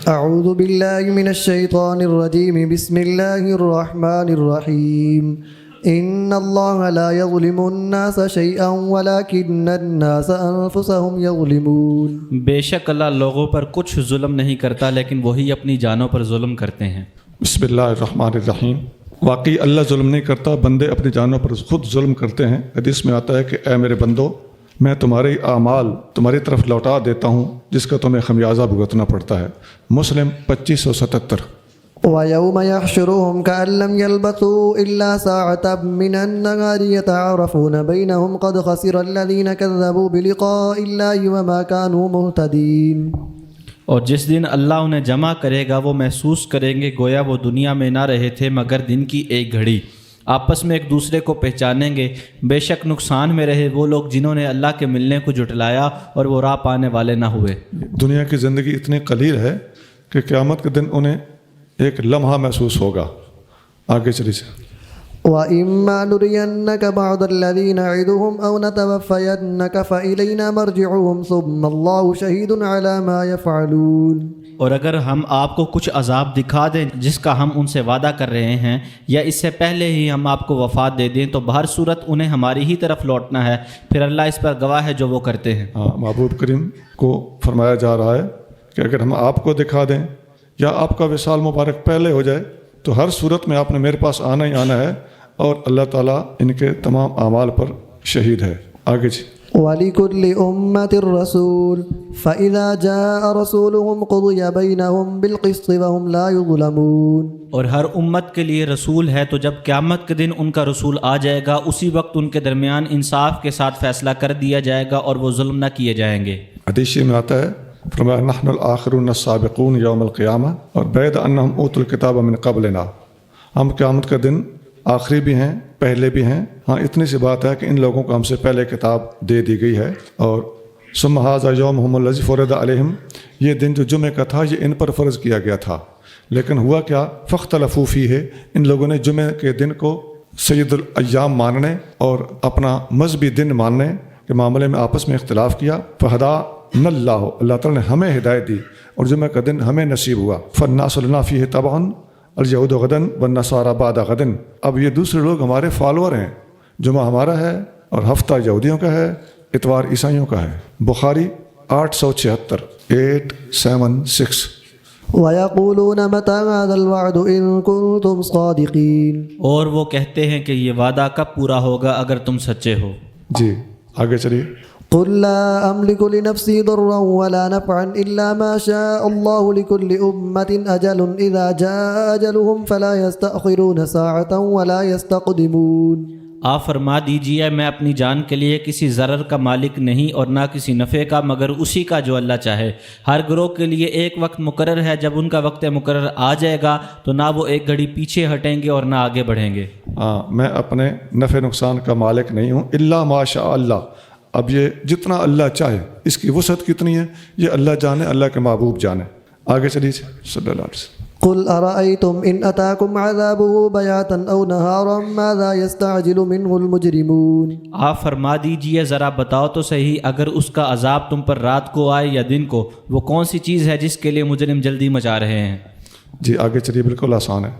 اعوذ باللہ من الشیطان الرجیم بسم اللہ الرحمن الرحیم ان اللہ لا یظلم الناس شیئا ولکن الناس انفسهم یظلمون. بے شک اللہ لوگوں پر کچھ ظلم نہیں کرتا لیکن وہی اپنی جانوں پر ظلم کرتے ہیں. بسم اللہ الرحمن الرحیم. واقعی اللہ ظلم نہیں کرتا، بندے اپنی جانوں پر خود ظلم کرتے ہیں. حدیث میں آتا ہے کہ اے میرے بندو، میں تمہارے اعمال تمہاری طرف لوٹا دیتا ہوں جس کا تمہیں خمیازہ بھگتنا پڑتا ہے. مسلم 2577. وَيَوْمَ يَحْشُرُهُمْ كَأَن لَّمْ يَلْبَثُوا إِلَّا سَاعَةً مِّنَ النَّهَارِ يَتَعَارَفُونَ بَيْنَهُمْ قَدْ خَسِرَ الَّذِينَ كَذَّبُوا بِلِقَاءِ اللَّهِ وَمَا كَانُوا مُهْتَدِينَ. اور جس دن اللہ انہیں جمع کرے گا وہ محسوس کریں گے گویا وہ دنیا میں نہ رہے تھے مگر دن کی ایک گھڑی. آپس میں ایک دوسرے کو پہچانیں گے. بے شک نقصان میں رہے وہ لوگ جنہوں نے اللہ کے ملنے کو جھٹلایا اور وہ راہ پانے والے نہ ہوئے. دنیا کی زندگی اتنی قلیل ہے کہ قیامت کے دن انہیں ایک لمحہ محسوس ہوگا. آگے چلیے. وَإِمَّا نُرِيَنَّكَ بَعْضَ الَّذِي نَعِدُهُمْ أَوْ نَتَوَفَّيَنَّكَ فَإِلَيْنَا مَرْجِعُهُمْ ثُمَّ اللَّهُ شَهِيدٌ عَلَى مَا يَفْعَلُونَ. اور اگر ہم آپ کو کچھ عذاب دکھا دیں جس کا ہم ان سے وعدہ کر رہے ہیں یا اس سے پہلے ہی ہم آپ کو وفات دے دیں تو بہر صورت انہیں ہماری ہی طرف لوٹنا ہے، پھر اللہ اس پر گواہ ہے جو وہ کرتے ہیں. محبوب کریم کو فرمایا جا رہا ہے کہ اگر ہم آپ کو دکھا دیں یا آپ کا وصال مبارک پہلے ہو جائے تو ہر صورت میں آپ نے میرے پاس آنا ہی آنا ہے، اور اللہ تعالیٰ ان کے تمام اعمال پر شہید ہے. آگے جی. وَلِكُلِّ أُمَّةٍ رَّسُولٌ فَإِذَا جَاءَ رَسُولُهُمْ قُضِيَ بَيْنَهُم بِالْقِسْطِ وَهُمْ لَا يُظْلَمُونَ. اور ہر امت کے لیے رسول ہے تو جب قیامت کے دن ان کا رسول آ جائے گا اسی وقت ان کے درمیان انصاف کے ساتھ فیصلہ کر دیا جائے گا اور وہ ظلم نہ کیے جائیں گے. حدیث میں آتا ہے فرمایا نحن الآخرون السابقون یوم القیامہ اور بعد انہم اوتوا الکتاب من قبلنا. ہم قیامت کا دن آخری بھی ہیں پہلے بھی ہیں. ہاں اتنی سی بات ہے کہ ان لوگوں کو ہم سے پہلے کتاب دے دی گئی ہے. اور ثم ھذا یومھم الذی فرض علیہم، یہ دن جو جمعے کا تھا یہ ان پر فرض کیا گیا تھا، لیکن ہوا کیا فاختلفوا فیہ، ان لوگوں نے جمعے کے دن کو سید الایام ماننے اور اپنا مذہبی دن ماننے کے معاملے میں آپس میں اختلاف کیا. فہدانا اللہ، اللہ تعالیٰ نے ہمیں ہدایت دی اور جمعہ کا دن ہمیں نصیب ہوا. فالناس لنا فیہ تبعا الیہود غدن والنصارى بعد غدن. اب یہ دوسرے لوگ ہمارے فالوور ہیں. جمعہ ہمارا ہے اور ہفتہ یہودیوں کا ہے، اتوار عیسائیوں کا ہے. بخاری 876 876. وَيَقُولُونَ مَتَى هَذَا الْوَعْدُ إِن كُنتُمْ صَادِقِينَ. اور وہ کہتے ہیں کہ یہ وعدہ کب پورا ہوگا اگر تم سچے ہو. جی آگے چلیے. قُل لَّا أَمْلِكُ لِنَفْسِي ضَرًّا وَلَا نَفْعًا إِلَّا مَا شَاءَ اللَّهُ لِكُلِّ أُمَّةٍ أَجَلٌ إِذَا جَاءَ أَجَلُهُمْ فَلَا يَسْتَأْخِرُونَ سَاعَةً وَلَا يَسْتَقْدِمُونَ. آپ فرما دیجئے میں اپنی جان کے لیے کسی ضرر کا مالک نہیں اور نہ کسی نفع کا مگر اسی کا جو اللہ چاہے. ہر گروہ کے لیے ایک وقت مقرر ہے، جب ان کا وقت مقرر آ جائے گا تو نہ وہ ایک گھڑی پیچھے ہٹیں گے اور نہ آگے بڑھیں گے. میں اپنے نفع نقصان کا مالک نہیں ہوں الا ما شاء اللہ. اب یہ جتنا اللہ چاہے، اس کی وسعت کتنی ہے یہ اللہ جانے، اللہ کے محبوب جانے. آگے چلیے صلی اللہ علیہ وسلم. قُلْ أَرَأَيْتُمْ إِنْ أَتَاكُمْ عَذَابُهُ بَيَاتًا أَوْ نَهَارًا مَاذَا يَسْتَعْجِلُ مِنْهُ الْمُجْرِمُونَ. آپ فرما دیجئے ذرا بتاؤ تو صحیح اگر اس کا عذاب تم پر رات کو آئے یا دن کو، وہ کون سی چیز ہے جس کے لیے مجرم جلدی مچا رہے ہیں. جی آگے چلیے، بالکل آسان ہے.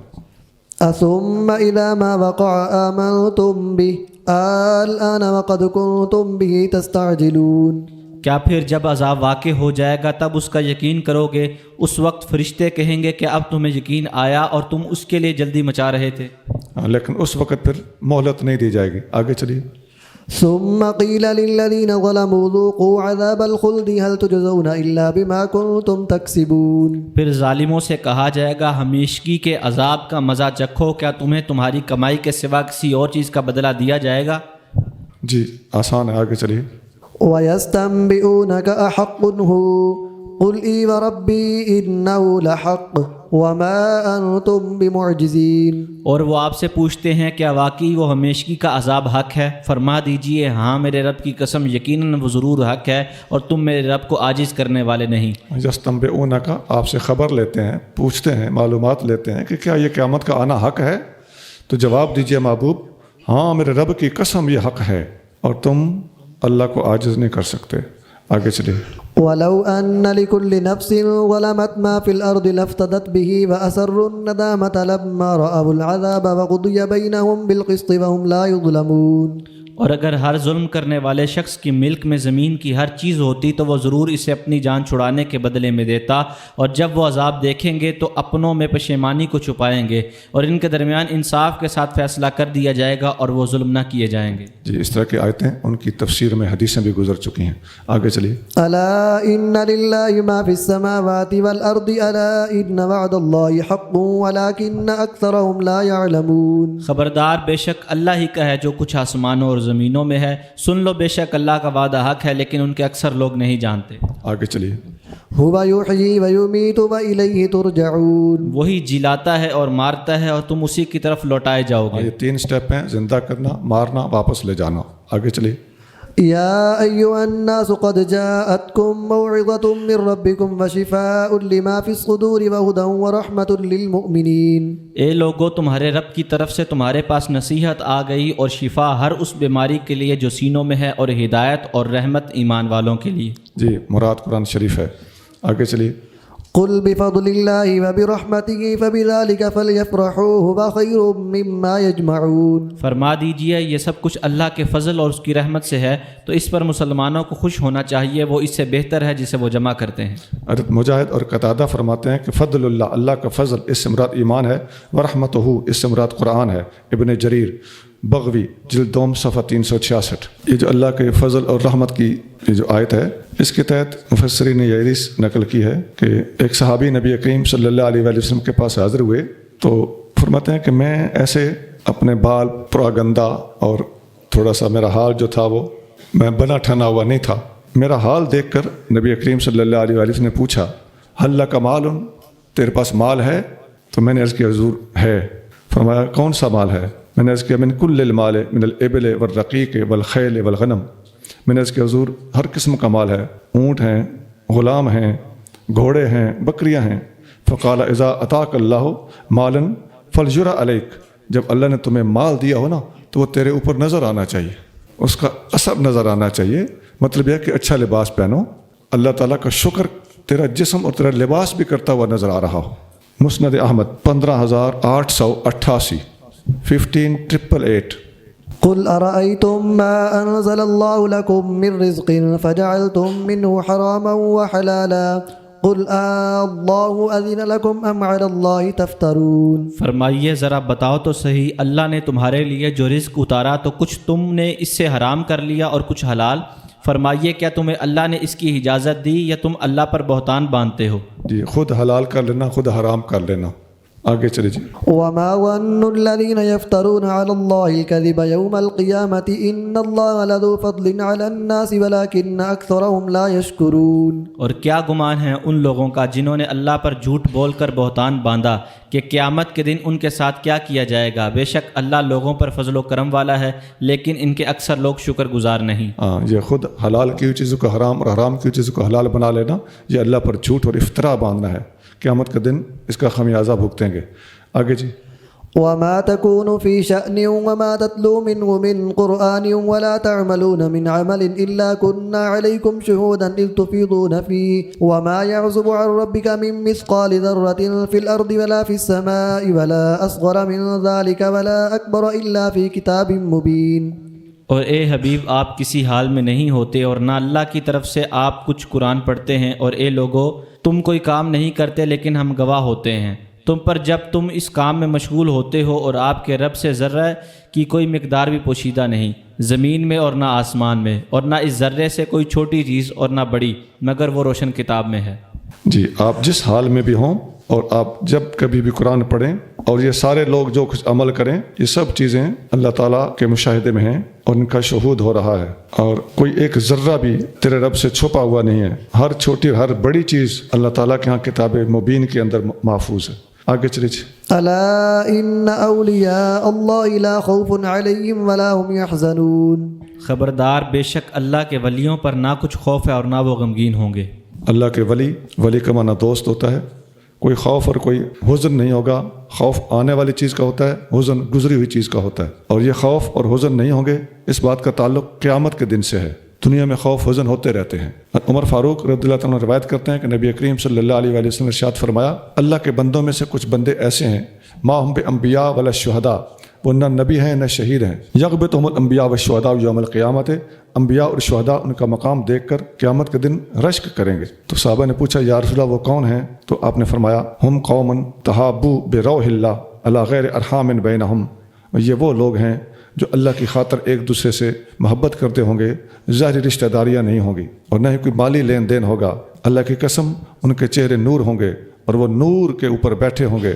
أَثُمَّ إِذَا مَا وَقَعَ آمَنْتُمْ بِهِ الْآنَ وَقَدْ كُنْتُمْ بِهِ تَسْتَعْجِلُونَ. کیا پھر جب عذاب واقع ہو جائے گا تب اس کا یقین کرو گے؟ اس وقت فرشتے کہیں گے کہ اب تمہیں یقین آیا اور تم اس کے لیے جلدی مچا رہے تھے. لیکن اس وقت پھر مہلت نہیں دی جائے گی. آگے چلیے. ثم قيل للذين ظلموا ذوقوا عذاب الخلد هل تجزون إلا بما كنتم تكسبون. پھر ظالموں سے کہا جائے گا ہمیشگی کے عذاب کا مزہ چکھو، کیا تمہیں تمہاری کمائی کے سوا کسی اور چیز کا بدلہ دیا جائے گا؟ جی آسان ہے. آگے چلیے. وَيَسْتَنبِئُونَكَ أَحَقٌّ هُوَ قُلْ إِي وَرَبِّي إِنَّهُ لَحَقٌّ وَمَا أَنْتُمْ بِمُعْجِزِينَ. اور وہ آپ سے پوچھتے ہیں کیا واقعی وہ ہمیشگی کا عذاب حق ہے؟ فرما دیجئے ہاں میرے رب کی قسم یقیناً وہ ضرور حق ہے اور تم میرے رب کو عاجز کرنے والے نہیں. یستنبئونک، آپ سے خبر لیتے ہیں، پوچھتے ہیں، معلومات لیتے ہیں کہ کیا یہ قیامت کا آنا حق ہے؟ تو جواب دیجئے محبوب ہاں میرے رب کی قسم یہ حق ہے اور تم اللہ کو عاجز نہیں کر سکتے. آگے چلیے. ولو أن لكل نفس ظلمت ما في الأرض لافتدت به وأسروا الندامة لما رأوا العذاب وقضي بينهم بالقسط وهم لا يظلمون. اور اگر ہر ظلم کرنے والے شخص کی ملک میں زمین کی ہر چیز ہوتی تو وہ ضرور اسے اپنی جان چھڑانے کے بدلے میں دیتا، اور جب وہ عذاب دیکھیں گے تو اپنوں میں پشیمانی کو چھپائیں گے، اور ان کے درمیان انصاف کے ساتھ فیصلہ کر دیا جائے گا اور وہ ظلم نہ کیے جائیں گے. جی اس طرح کی آیتیں ان کی تفسیر میں حدیثیں بھی گزر چکی ہیں. آگے چلیے. ألا إن لله ما في السماوات والأرض ألا إن وعد الله حق ولكن أكثرهم لا يعلمون. خبردار، بے شک اللہ ہی کا ہے جو کچھ آسمانوں اور زمینوں میں ہے، سن لو بے شک اللہ کا وعدہ حق ہے لیکن ان کے اکثر لوگ نہیں جانتے. آگے چلیے. هو يحيي ويميت وإليه ترجعون. وہی جلاتا ہے اور مارتا ہے اور تم اسی کی طرف لوٹائے جاؤ گے. یہ 3 سٹیپ ہیں: زندہ کرنا، مارنا، واپس لے جانا. آگے چلیے. يا أيها الناس قد جاءتكم موعظة من ربكم وشفاء لما في الصدور وهدى ورحمة للمؤمنين. اے لوگو، تمہارے رب کی طرف سے تمہارے پاس نصیحت آ گئی اور شفا ہر اس بیماری کے لیے جو سینوں میں ہے، اور ہدایت اور رحمت ایمان والوں کے لیے. جی مراد قرآن شریف ہے. آگے چلیے. قل بفضل الله وبرحمته فبذلك فليفرحوا هو خير مما يجمعون. فرما دیجئے یہ سب کچھ اللہ کے فضل اور اس کی رحمت سے ہے، تو اس پر مسلمانوں کو خوش ہونا چاہیے، وہ اس سے بہتر ہے جسے وہ جمع کرتے ہیں. حضرت مجاہد اور قتادہ فرماتے ہیں کہ فضل اللہ، اللہ کا فضل، اس سے مراد ایمان ہے. ورحمتہ، اس سے مراد قرآن ہے. ابن جریر بغوی جلد 2 صفحہ 366. یہ جو اللہ کے فضل اور رحمت کی یہ جو آیت ہے، اس کے تحت مفسرین نے یہ حدیث نقل کی ہے کہ ایک صحابی نبی کریم صلی اللہ علیہ وآلہ وسلم کے پاس حاضر ہوئے تو فرماتے ہیں کہ میں ایسے اپنے بال پورا گندا اور تھوڑا سا میرا حال جو تھا وہ میں بنا ٹھنا ہوا نہیں تھا. میرا حال دیکھ کر نبی کریم صلی اللہ علیہ وآلہ وسلم نے پوچھا ہل لک مال، تیرے پاس مال ہے؟ تو میں نے عرض کیا حضور ہے. فرمایا کون سا مال ہے؟ میں نے عرض کیا من کل المال من الابل والرقیق والخیل والغنم. میں نے عرض کیا حضور ہر قسم کا مال ہے، اونٹ ہیں، غلام ہیں، گھوڑے ہیں، بکریاں ہیں. فقال اذا اتاک اللہ مالا فلیجر علیک، جب اللہ نے تمہیں مال دیا ہو نا تو وہ تیرے اوپر نظر آنا چاہیے، اس کا اثر نظر آنا چاہیے. مطلب یہ کہ اچھا لباس پہنو، اللہ تعالیٰ کا شکر تیرا جسم اور تیرا لباس بھی کرتا ہوا نظر آ رہا ہو. مسند احمد 15888 15888. قل أرأيتم ما أنزل الله لكم من رزق فجعلتم منه حراما وحلالا قل الله أذن لكم أم على الله تفترون. فرمائیے ذرا بتاؤ تو صحیح، اللہ نے تمہارے لیے جو رزق اتارا تو کچھ تم نے اس سے حرام کر لیا اور کچھ حلال. فرمائیے کیا تمہیں اللہ نے اس کی اجازت دی یا تم اللہ پر بہتان باندھتے ہو؟ جی خود حلال کر لینا، خود حرام کر لینا. آگے چلے جی. وما ظن الذين يفترون على الله الكذب يوم القيامة إن الله لذو فضل على الناس ولكن أكثرهم لا يشكرون. اور کیا گمان ہے ان لوگوں کا جنہوں نے اللہ پر جھوٹ بول کر بہتان باندھا کہ قیامت کے دن ان کے ساتھ کیا کیا جائے گا. بے شک اللہ لوگوں پر فضل و کرم والا ہے لیکن ان کے اکثر لوگ شکر گزار نہیں. یہ خود حلال کی ہوئی چیزوں کو حرام اور حرام کی ہوئی چیزوں کو حلال بنا لینا، یہ اللہ پر جھوٹ اور افتراء باندھنا ہے. قیامت کا دن اس کا خمیازہ بھگتیں گے. آگے جی. وما تكون في شأن وما تتلو منه من قرآن ولا تعملون من عمل إلا كنا عليكم شهودا إذ تفيضون فيه وما يعزب عن ربك من مثقال ذرة في الأرض ولا في السماء ولا أصغر من ذلك ولا أكبر إلا في كتاب مبين. اور اے حبیب آپ کسی حال میں نہیں ہوتے اور نہ اللہ کی طرف سے آپ کچھ قرآن پڑھتے ہیں، اور اے لوگو تم کوئی کام نہیں کرتے لیکن ہم گواہ ہوتے ہیں تم پر جب تم اس کام میں مشغول ہوتے ہو، اور آپ کے رب سے ذرہ کی کوئی مقدار بھی پوشیدہ نہیں زمین میں اور نہ آسمان میں، اور نہ اس ذرے سے کوئی چھوٹی چیز اور نہ بڑی مگر وہ روشن کتاب میں ہے. جی آپ جس حال میں بھی ہوں اور آپ جب کبھی بھی قرآن پڑھیں اور یہ سارے لوگ جو کچھ عمل کریں، یہ سب چیزیں اللہ تعالیٰ کے مشاہدے میں ہیں اور ان کا شہود ہو رہا ہے، اور کوئی ایک ذرہ بھی تیرے رب سے چھپا ہوا نہیں ہے. ہر چھوٹی ہر بڑی چیز اللہ تعالیٰ کے ہاں کتاب مبین کے اندر محفوظ ہے. آگے چلیے. ألا إن أولياء الله لا خوف عليهم ولا هم يحزنون. خبردار بے شک اللہ کے ولیوں پر نہ کچھ خوف ہے اور نہ وہ غمگین ہوں گے. اللہ کے ولی کا معنی دوست ہوتا ہے. کوئی خوف اور کوئی حزن نہیں ہوگا. خوف آنے والی چیز کا ہوتا ہے، حزن گزری ہوئی چیز کا ہوتا ہے. اور یہ خوف اور حزن نہیں ہوں گے، اس بات کا تعلق قیامت کے دن سے ہے دنیا میں خوف حزن ہوتے رہتے ہیں۔ عمر فاروق رضی اللہ عنہ روایت کرتے ہیں کہ نبی کریم صلی اللہ علیہ وآلہ وسلم نے ارشاد فرمایا، اللہ کے بندوں میں سے کچھ بندے ایسے ہیں ما ہم بانبیاء ولا شہداء، وہ نہ نبی ہیں نہ شہید ہیں، یغبطہم الانبیاء والشہداء یوم القیامت، انبیاء اور شہداء ان کا مقام دیکھ کر قیامت کے دن رشک کریں گے۔ تو صحابہ نے پوچھا یا رسول اللہ وہ کون ہیں؟ تو آپ نے فرمایا ہم قوم تحابوا بروح اللہ علی غیر ارحام بینہم، یہ وہ لوگ ہیں جو اللہ کی خاطر ایک دوسرے سے محبت کرتے ہوں گے، ظاہری رشتہ داریاں نہیں ہوں گی اور نہ ہی کوئی مالی لین دین ہوگا۔ اللہ کی قسم ان کے چہرے نور ہوں گے اور وہ نور کے اوپر بیٹھے ہوں گے،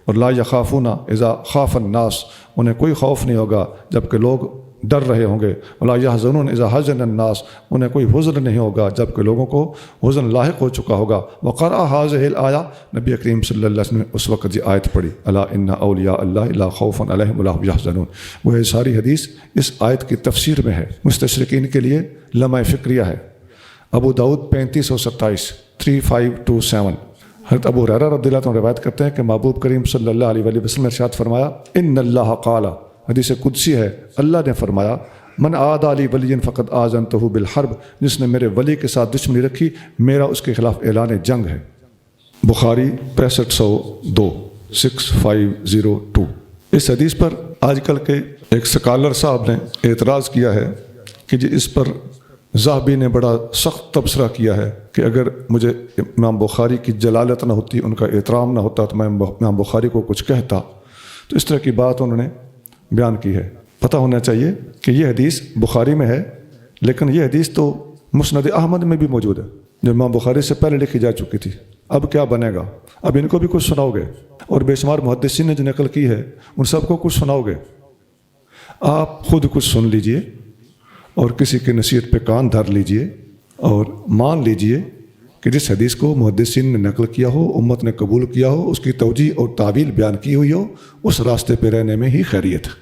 اور لا یخافون اذا خاف الناس، انہیں کوئی خوف نہیں ہوگا جبکہ لوگ ڈر رہے ہوں گے، ولا یحزنون اذا حزن الناس، انہیں کوئی حزن نہیں ہوگا جبکہ لوگوں کو حزن لاحق ہو چکا ہوگا۔ وقرأ هذه الآیہ، نبی کریم صلی اللہ علیہ وسلم نے اس وقت یہ آیت پڑھی، الا ان اولیاء اللہ لا خوف علیہم ولا هم یحزنون۔ وہ ساری حدیث اس آیت کی تفسیر میں ہے، مستشرقین کے لیے لمحہ فکریہ ہے۔ ابو داؤد 3527 3527، حضرت ابو ہریرہ رضی اللہ عنہ روایت کرتے ہیں کہ محبوب کریم صلی اللہ علیہ وآلہ وسلم نے ارشاد فرمایا، ان اللہ قال، حدیث قدسی ہے، اللہ نے فرمایا من عادى لي وليا فقد آذنته بالحرب، جس نے میرے ولی کے ساتھ دشمنی رکھی میرا اس کے خلاف اعلان جنگ ہے۔ بخاری 6502 6502۔ اس حدیث پر آج کل کے ایک سکالر صاحب نے اعتراض کیا ہے کہ جی اس پر ذہبی نے بڑا سخت تبصرہ کیا ہے کہ اگر مجھے امام بخاری کی جلالت نہ ہوتی، ان کا احترام نہ ہوتا تو میں امام بخاری کو کچھ کہتا۔ تو اس طرح کی بات انہوں نے بیان کی ہے۔ پتہ ہونا چاہیے کہ یہ حدیث بخاری میں ہے، لیکن یہ حدیث تو مسند احمد میں بھی موجود ہے جو امام بخاری سے پہلے لکھی جا چکی تھی۔ اب کیا بنے گا؟ اب ان کو بھی کچھ سناؤ گے، اور بے شمار محدثین نے جو نقل کی ہے ان سب کو کچھ سناؤ گے؟ آپ خود کچھ سن لیجئے اور کسی کی نصیحت پہ کان دھر لیجئے اور مان لیجئے کہ جس حدیث کو محدثین نے نقل کیا ہو، امت نے قبول کیا ہو، اس کی توجیہ اور تعویل بیان کی ہوئی ہو، اس راستے پہ رہنے میں ہی خیریت ہے۔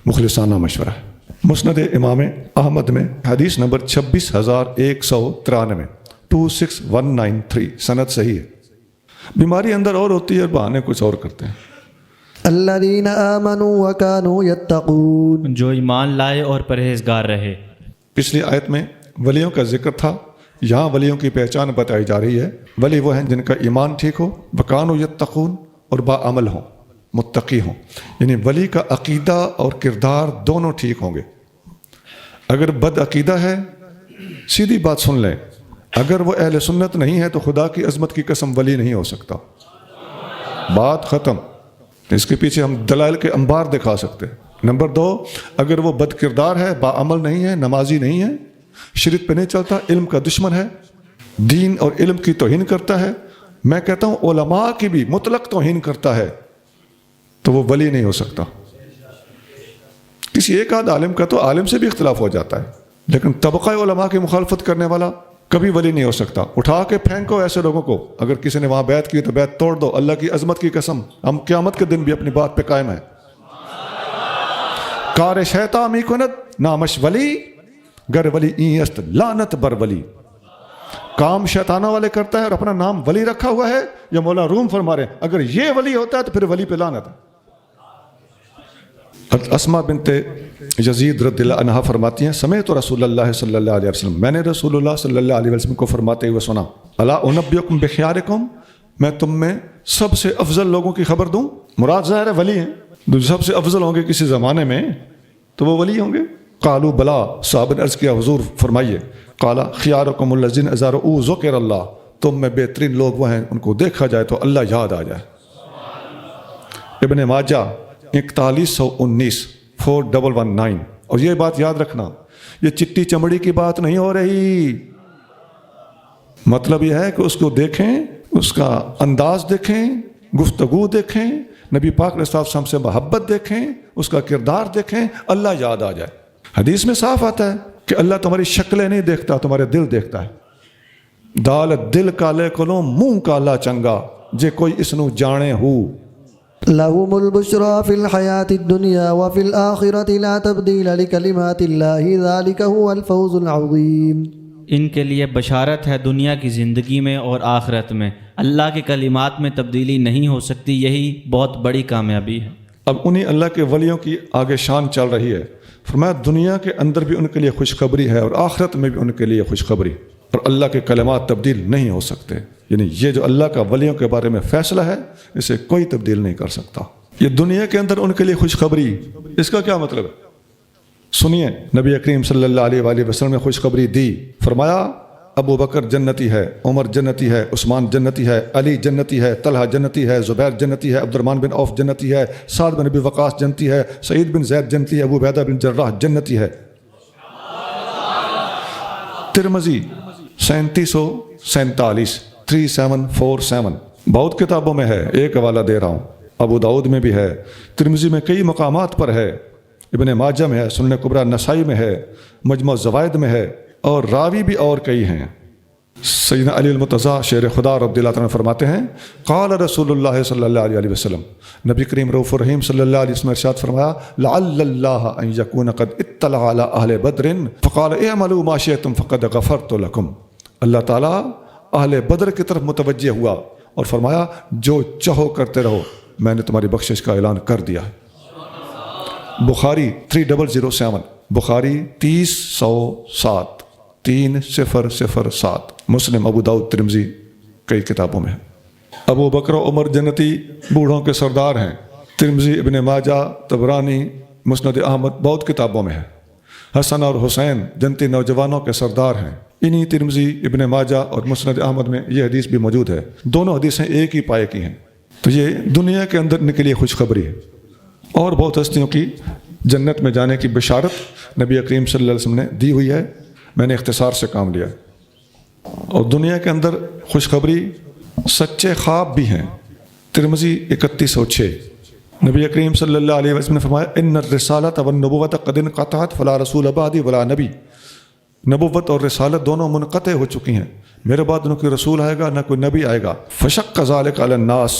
مخلصانہ مشورہ ہے۔ مسند امام احمد میں حدیث نمبر 26193 26193، سند صحیح ہے۔ بیماری اندر اور ہوتی ہے، بہانے کچھ اور کرتے ہیں۔ الذین آمنوا وکانوا یتقون، جو ایمان لائے اور پرہیزگار رہے۔ پچھلی آیت میں ولیوں کا ذکر تھا، یہاں ولیوں کی پہچان بتائی جا رہی ہے۔ ولی وہ ہیں جن کا ایمان ٹھیک ہو، وکانوا یتقون، اور باعمل ہوں، متقی ہوں۔ یعنی ولی کا عقیدہ اور کردار دونوں ٹھیک ہوں گے۔ اگر بد عقیدہ ہے، سیدھی بات سن لیں، اگر وہ اہل سنت نہیں ہے تو خدا کی عظمت کی قسم ولی نہیں ہو سکتا۔ بات ختم۔ اس کے پیچھے ہم دلائل کے انبار دکھا سکتے ہیں۔ نمبر 2، اگر وہ بد کردار ہے، باعمل نہیں ہے، نمازی نہیں ہے، شریعت پہ نہیں چلتا، علم کا دشمن ہے، دین اور علم کی توہین کرتا ہے، میں کہتا ہوں علماء کی بھی مطلق توہین کرتا ہے، تو وہ ولی نہیں ہو سکتا۔ کسی ایک آدھ عالم کا تو عالم سے بھی اختلاف ہو جاتا ہے، لیکن طبقہ علماء کی مخالفت کرنے والا کبھی ولی نہیں ہو سکتا۔ اٹھا کے پھینکو ایسے لوگوں کو، اگر کسی نے وہاں بیعت کی تو بیعت توڑ دو، اللہ کی عظمت کی قسم ہم قیامت کے دن بھی اپنی بات پہ قائم ہیں۔ کار شیطان می کند نامش ولی گر ولی این است لعنت بر ولی، کام شیطانوں والے کرتا ہے اور اپنا نام ولی رکھا ہوا ہے۔ یا مولا روم فرما رہے ہیں اگر یہ ولی ہوتا ہے تو پھر ولی پہ لعنت ہے۔ اسماء بنت یزید رضی اللہ عنہا فرماتی ہیں سمعت رسول اللہ صلی اللہ علیہ وسلم، میں نے رسول اللہ صلی اللہ علیہ وسلم کو فرماتے ہوئے سنا، الا انبئکم بخیارکم، میں تم میں سب سے افضل لوگوں کی خبر دوں۔ مراد ظاہر ہے ولی ہیں، جو سب سے افضل ہوں گے کسی زمانے میں تو وہ ولی ہوں گے۔ قالوا بلا، صحابہ نے عرض کیا حضور فرمائیے۔ قال خیارکم الذین اذا رؤوا ذکر اللہ، تم میں بہترین لوگ وہ ہیں ان کو دیکھا جائے تو اللہ یاد آ جائے۔ ابن ماجہ 4119 4119۔ اور یہ بات یاد رکھنا، یہ چٹی چمڑی کی بات نہیں ہو رہی، مطلب یہ ہے کہ اس کو دیکھیں، اس کا انداز دیکھیں، گفتگو دیکھیں، نبی پاک علیہ السلام سے محبت دیکھیں، اس کا کردار دیکھیں، اللہ یاد آ جائے۔ حدیث میں صاف آتا ہے کہ اللہ تمہاری شکلیں نہیں دیکھتا، تمہارے دل دیکھتا ہے۔ دال دل کالے کولوں منہ کالا چنگا، جے کوئی اس نو جانے ہو۔ لهم البشرى في الحياة الدنيا وفي الآخرة لا تبديل لكلمات الله ذلك هو الفوز العظيم۔ ان کے لیے بشارت ہے دنیا کی زندگی میں اور آخرت میں، اللہ کے کلمات میں تبدیلی نہیں ہو سکتی، یہی بہت بڑی کامیابی ہے۔ اب انہی اللہ کے ولیوں کی آگے شان چل رہی ہے۔ فرمایا دنیا کے اندر بھی ان کے لیے خوشخبری ہے اور آخرت میں بھی ان کے لیے خوشخبری، اور اللہ کے کلمات تبدیل نہیں ہو سکتے، یعنی یہ جو اللہ کا ولیوں کے بارے میں فیصلہ ہے اسے کوئی تبدیل نہیں کر سکتا۔ یہ دنیا کے اندر ان کے لیے خوشخبری، اس کا کیا مطلب ہے؟ سنیے، نبی کریم صلی اللہ علیہ وآلہ وسلم نے خوشخبری دی، فرمایا ابو بکر جنتی ہے، عمر جنتی ہے، عثمان جنتی ہے، علی جنتی ہے، طلحہ جنتی ہے، زبیر جنتی ہے، عبد الرحمن بن عوف جنتی ہے، سعد بن ابی وقاص جنتی ہے، سعید بن زید جنتی ہے، ابو عبیدہ بن جراح جنتی ہے۔ ترمذی 3747 3747 بہت کتابوں میں ہے، ایک حوالہ دے رہا ہوں، ابو داؤد میں بھی ہے، ترمذی میں کئی مقامات پر ہے، ابن ماجہ میں ہے، سنن کبریٰ نسائی میں ہے، مجموع الزوائد میں ہے، اور راوی بھی اور کئی ہیں۔ سیدنا علی المرتضیٰ شیر خدا رضی اللہ عنہ فرماتے ہیں قال رسول اللہ صلی اللہ علیہ وسلم، نبی کریم رؤوف الرحیم صلی اللہ علیہ وسلم ارشاد فرمایا لعل اللہ ان یکون قد اطلع علی اہل بدر فقال اعملوا ما شئتم فقد غفرت لکم۔ اللہ تعالیٰ اہل بدر کی طرف متوجہ ہوا اور فرمایا جو چاہو کرتے رہو، میں نے تمہاری بخشش کا اعلان کر دیا ہے۔ بخاری 3007، بخاری 3007 3007، مسلم، ابو داؤد، ترمذی، کئی کتابوں میں ہے۔ ابو بکر و عمر جنتی بوڑھوں کے سردار ہیں، ترمذی، ابن ماجہ، طبرانی، مسند احمد بہت کتابوں میں ہے۔ حسن اور حسین جنتی نوجوانوں کے سردار ہیں، انہی ترمذی، ابن ماجہ اور مسند احمد میں یہ حدیث بھی موجود ہے، دونوں حدیثیں ایک ہی پائے کی ہیں۔ تو یہ دنیا کے اندر ان کے لیے خوشخبری ہے، اور بہت ہستیوں کی جنت میں جانے کی بشارت نبی کریم صلی اللہ علیہ وسلم نے دی ہوئی ہے، میں نے اختصار سے کام لیا۔ اور دنیا کے اندر خوشخبری سچے خواب بھی ہیں، ترمذی 3106، نبی کریم صلی اللہ علیہ وسلم نے فرمایا ان الرسالۃ والنبوۃ قد انقطعت فلا رسول بعدی ولا نبی، نبوت اور رسالت دونوں منقطع ہو چکی ہیں، میرے بعد نہ کوئی رسول آئے گا نہ کوئی نبی آئے گا۔ فشق ذلک علی الناس،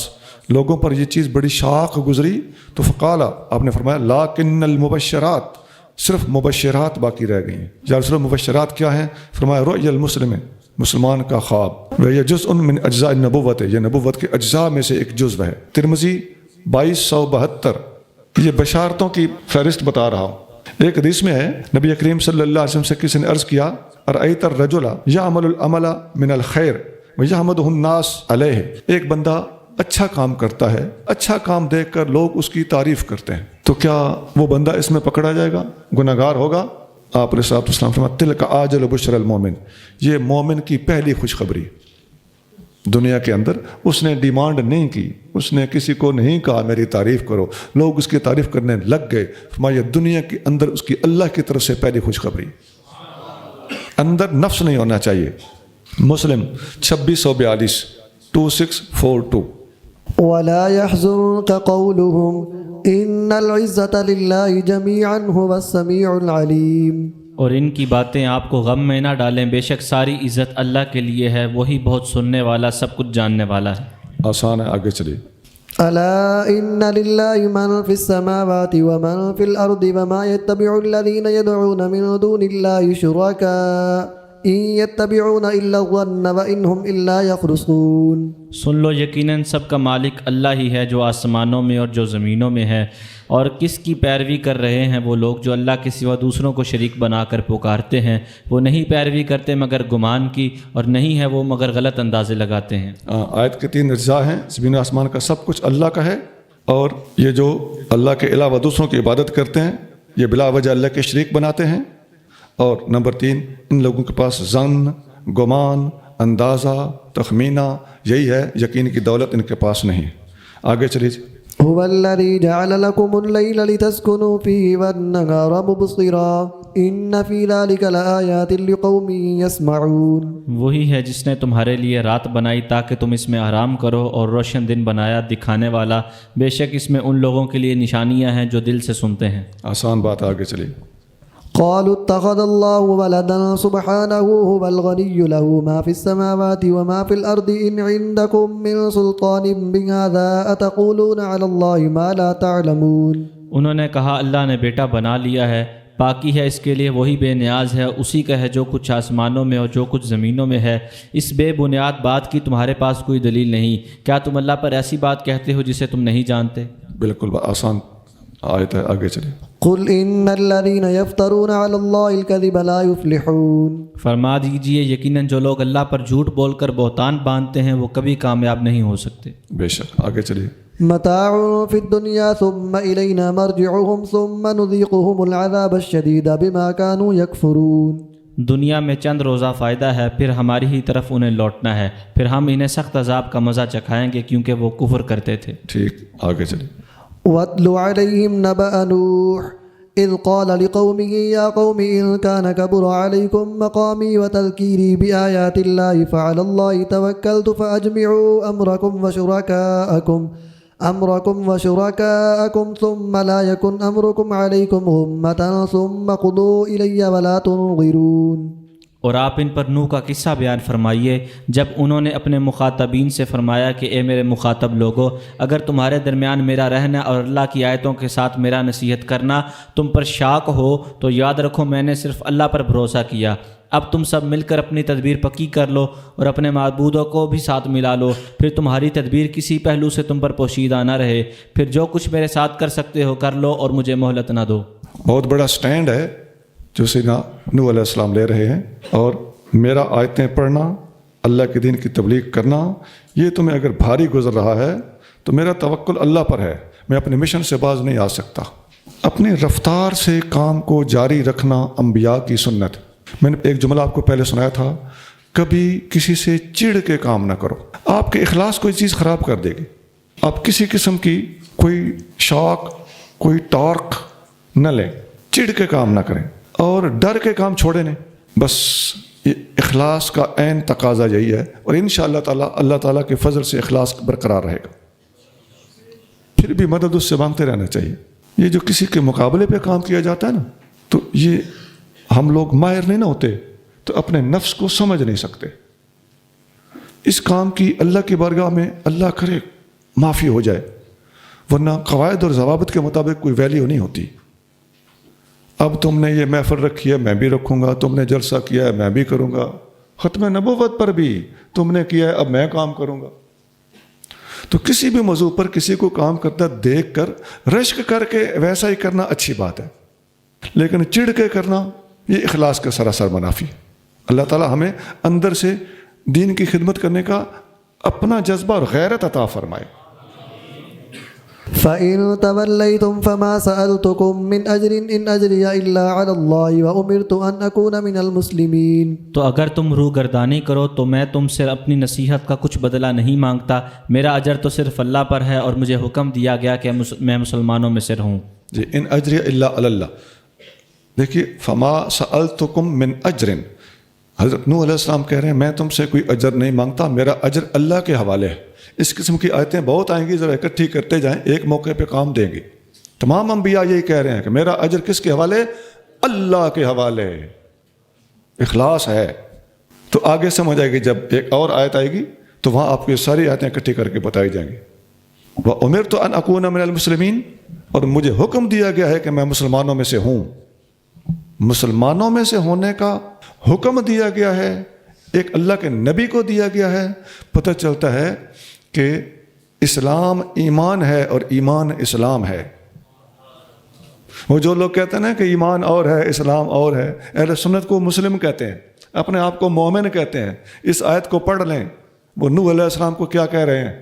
لوگوں پر یہ چیز بڑی شاق گزری، تو فقال، آپ نے فرمایا لاکن المبشرات، صرف مبشرات باقی رہ گئی ہیں۔ یا رسول اللہ مبشرات کیا ہیں؟ فرمایا رؤی المسلم، مسلمان کا خواب، وہ یہ جزء من اجزاء النبوت، یہ نبوت کے اجزاء میں سے ایک جزو ہے۔ ترمذی 2272، یہ بشارتوں کی فہرست بتا رہا ہوں۔ ایک حدیث میں ہے نبی کریم صلی اللہ علیہ وسلم سے کسی نے عرض کیا ارأیت الرجل یعمل العمل من الخیر ویحمدہ الناس علیہ، ایک بندہ اچھا کام کرتا ہے، اچھا کام دیکھ کر لوگ اس کی تعریف کرتے ہیں، تو کیا وہ بندہ اس میں پکڑا جائے گا، گناہگار ہوگا؟ آپ علیہ الصلوۃ والسلام فرماتے تلک عاجل بشر المومن، یہ مومن کی پہلی خوشخبری۔ دنیا کے اندر اس نے ڈیمانڈ نہیں کی، اس نے کسی کو نہیں کہا میری تعریف کرو، لوگ اس کی تعریف کرنے لگ گئے، فرمایا دنیا کے اندر اس کی اللہ کی طرف سے پہلی خوشخبری۔ اندر نفس نہیں ہونا چاہیے۔ مسلم 2642 2642، ولا يحزنك قولهم إن العزة لله جميعا هو السميع العليم۔ اور ان کی باتیں آپ کو غم میں نہ ڈالیں، بے شک ساری عزت اللہ کے لیے ہے، وہی بہت سننے والا، سب کچھ جاننے والا ہے۔ آسان ہے، آگے چلیے۔ ألا إن لله من في السماوات ومن في الأرض وما يتبع الذين يدعون من دون الله شركاء إن يتبعون إلا الظن وإن هم إلا يخرصون۔ سن لو، یقیناً سب کا مالک اللہ ہی ہے، جو آسمانوں میں اور جو زمینوں میں ہے، اور کس کی پیروی کر رہے ہیں وہ لوگ جو اللہ کے سوا دوسروں کو شریک بنا کر پکارتے ہیں، وہ نہیں پیروی کرتے مگر گمان کی، اور نہیں ہے وہ مگر غلط اندازے لگاتے ہیں۔ آیت کے 3 اجزاء ہیں، زمین و آسمان کا سب کچھ اللہ کا ہے، اور یہ جو اللہ کے علاوہ دوسروں کی عبادت کرتے ہیں یہ بلا وجہ اللہ کے شریک بناتے ہیں۔ اور نمبر 3، ان لوگوں کے پاس ظن، گمان، اندازہ، تخمینہ، یہی ہے، یقین کی دولت ان کے پاس نہیں ہے۔ آگے چلیے۔ هو الذي جعل لكم الليل لتسكنوا فيه والنهار مبصرا إن في ذلك لآيات لقوم يسمعون۔ وہی ہے جس نے تمہارے لیے رات بنائی تاکہ تم اس میں آرام کرو، اور روشن دن بنایا دکھانے والا، بے شک اس میں ان لوگوں کے لیے نشانیاں ہیں جو دل سے سنتے ہیں۔ آسان بات، آگے چلیے۔ قالوا اتخذ الله ولدا سبحانه هو الغني له ما في السماوات وما في الأرض إن عندكم من سلطان بهذا أتقولون على الله ما لا تعلمون۔ انہوں نے کہا اللہ نے بیٹا بنا لیا ہے، پاکی ہے اس کے لیے، وہی بے نیاز ہے، اسی کا ہے جو کچھ آسمانوں میں اور جو کچھ زمینوں میں ہے، اس بے بنیاد بات کی تمہارے پاس کوئی دلیل نہیں، کیا تم اللہ پر ایسی بات کہتے ہو جسے تم نہیں جانتے؟ بالکل آسان آیت ہے، آگے چلیے. قل ان الذين يفترون على الله الكذب لا يفلحون. فرما دیجئے یقیناً جو لوگ اللہ پر جھوٹ بول کر بہتان باندھتے ہیں وہ کبھی کامیاب نہیں ہو سکتے. بے شک. آگے چلیے. متاع في الدنيا ثم إلينا مرجعهم ثم نذيقهم العذاب الشديد بما كانوا يكفرون. دنیا میں چند روزہ فائدہ ہے، پھر ہماری ہی طرف انہیں لوٹنا ہے، پھر ہم انہیں سخت عذاب کا مزہ چکھائیں گے کیونکہ وہ کفر کرتے تھے. ٹھیک. آگے چلیے. واتل عليهم نبأ نوح إذ قال لقومه يا قوم إن كان كبر عليكم مقامي وتذكيري بآيات الله فعلى الله توكلت فأجمعوا أمركم وشركاءكم ثم لا يكن أمركم عليكم غمة ثم قضوا إلي ولا تنظرون. اور آپ ان پر نوح کا قصہ بیان فرمائیے جب انہوں نے اپنے مخاطبین سے فرمایا کہ اے میرے مخاطب لوگو، اگر تمہارے درمیان میرا رہنا اور اللہ کی آیتوں کے ساتھ میرا نصیحت کرنا تم پر شاق ہو تو یاد رکھو میں نے صرف اللہ پر بھروسہ کیا. اب تم سب مل کر اپنی تدبیر پکی کر لو اور اپنے معبودوں کو بھی ساتھ ملا لو، پھر تمہاری تدبیر کسی پہلو سے تم پر پوشیدہ نہ رہے، پھر جو کچھ میرے ساتھ کر سکتے ہو کر لو اور مجھے مہلت نہ دو. بہت بڑا سٹینڈ ہے جو سیدنا نوح علیہ السلام لے رہے ہیں. اور میرا آیتیں پڑھنا، اللہ کے دین کی تبلیغ کرنا، یہ تمہیں اگر بھاری گزر رہا ہے تو میرا توکل اللہ پر ہے، میں اپنے مشن سے باز نہیں آ سکتا. اپنی رفتار سے کام کو جاری رکھنا انبیاء کی سنت. میں نے ایک جملہ آپ کو پہلے سنایا تھا، کبھی کسی سے چڑ کے کام نہ کرو. آپ کے اخلاص کو یہ چیز خراب کر دے گی. آپ کسی قسم کی کوئی شوق، کوئی ٹارک نہ لیں، چڑ کے کام نہ کریں اور ڈر کے کام چھوڑے نہیں. بس یہ اخلاص کا عین تقاضا یہی ہے، اور انشاءاللہ تعالیٰ اللہ تعالیٰ کے فضل سے اخلاص برقرار رہے گا. پھر بھی مدد اس سے مانگتے رہنا چاہیے. یہ جو کسی کے مقابلے پہ کام کیا جاتا ہے نا، تو یہ ہم لوگ ماہر نہیں نہ ہوتے تو اپنے نفس کو سمجھ نہیں سکتے. اس کام کی اللہ کی بارگاہ میں اللہ کرے معافی ہو جائے، ورنہ قواعد اور ضوابط کے مطابق کوئی ویلیو نہیں ہوتی. اب تم نے یہ محفل رکھی ہے میں بھی رکھوں گا، تم نے جلسہ کیا ہے میں بھی کروں گا، ختم نبوت پر بھی تم نے کیا ہے اب میں کام کروں گا. تو کسی بھی موضوع پر کسی کو کام کرتا دیکھ کر رشک کر کے ویسا ہی کرنا اچھی بات ہے، لیکن چڑ کے کرنا یہ اخلاص کا سراسر منافی. اللہ تعالیٰ ہمیں اندر سے دین کی خدمت کرنے کا اپنا جذبہ اور غیرت عطا فرمائے. فَإِن تَوَلَّيْتُمْ فَمَا سَأَلْتُكُم مِّنْ أَجْرٍ إِنْ أَجْرِيَ إِلَّا عَلَى اللَّهِ وَأُمِرْتُ أَنْ أَكُونَ مِنَ الْمُسْلِمِينَ. تو اگر تم روگردانی کرو تو میں تم سے اپنی نصیحت کا کچھ بدلہ نہیں مانگتا، میرا اجر تو صرف اللہ پر ہے اور مجھے حکم دیا گیا کہ میں مسلمانوں میں سے رہوں. جی. ان اجریہ الا علی اللہ. دیکھیے فما سألتکم من اجر، حضرت نوح علیہ السلام کہہ رہے ہیں میں تم سے کوئی اجر نہیں مانگتا، میرا اجر اللہ کے حوالے ہے. اس قسم کی آیتیں بہت آئیں گی، ذرا اکٹھی کرتے جائیں، ایک موقع پہ کام دیں گی. تمام انبیاء یہی کہہ رہے ہیں کہ میرا اجر کس کے حوالے؟ اللہ کے حوالے. اخلاص ہے. تو آگے سمجھ آئے گی جب ایک اور آیت آئے گی تو وہاں آپ کو یہ ساری آیتیں اکٹھی کر کے بتائی جائیں گی. وَأُمِرْتُ أَنْ أَكُونَ مِنَ الْمُسْلِمِينَ، اور مجھے حکم دیا گیا ہے کہ میں مسلمانوں میں سے ہوں. مسلمانوں میں سے ہونے کا حکم دیا گیا ہے، ایک اللہ کے نبی کو دیا گیا ہے. پتہ چلتا ہے کہ اسلام ایمان ہے اور ایمان اسلام ہے. وہ جو لوگ کہتے ہیں نا کہ ایمان اور ہے اسلام اور ہے، اہل سنت کو مسلم کہتے ہیں، اپنے آپ کو مومن کہتے ہیں. اس آیت کو پڑھ لیں، وہ نوح علیہ السلام کو کیا کہہ رہے ہیں.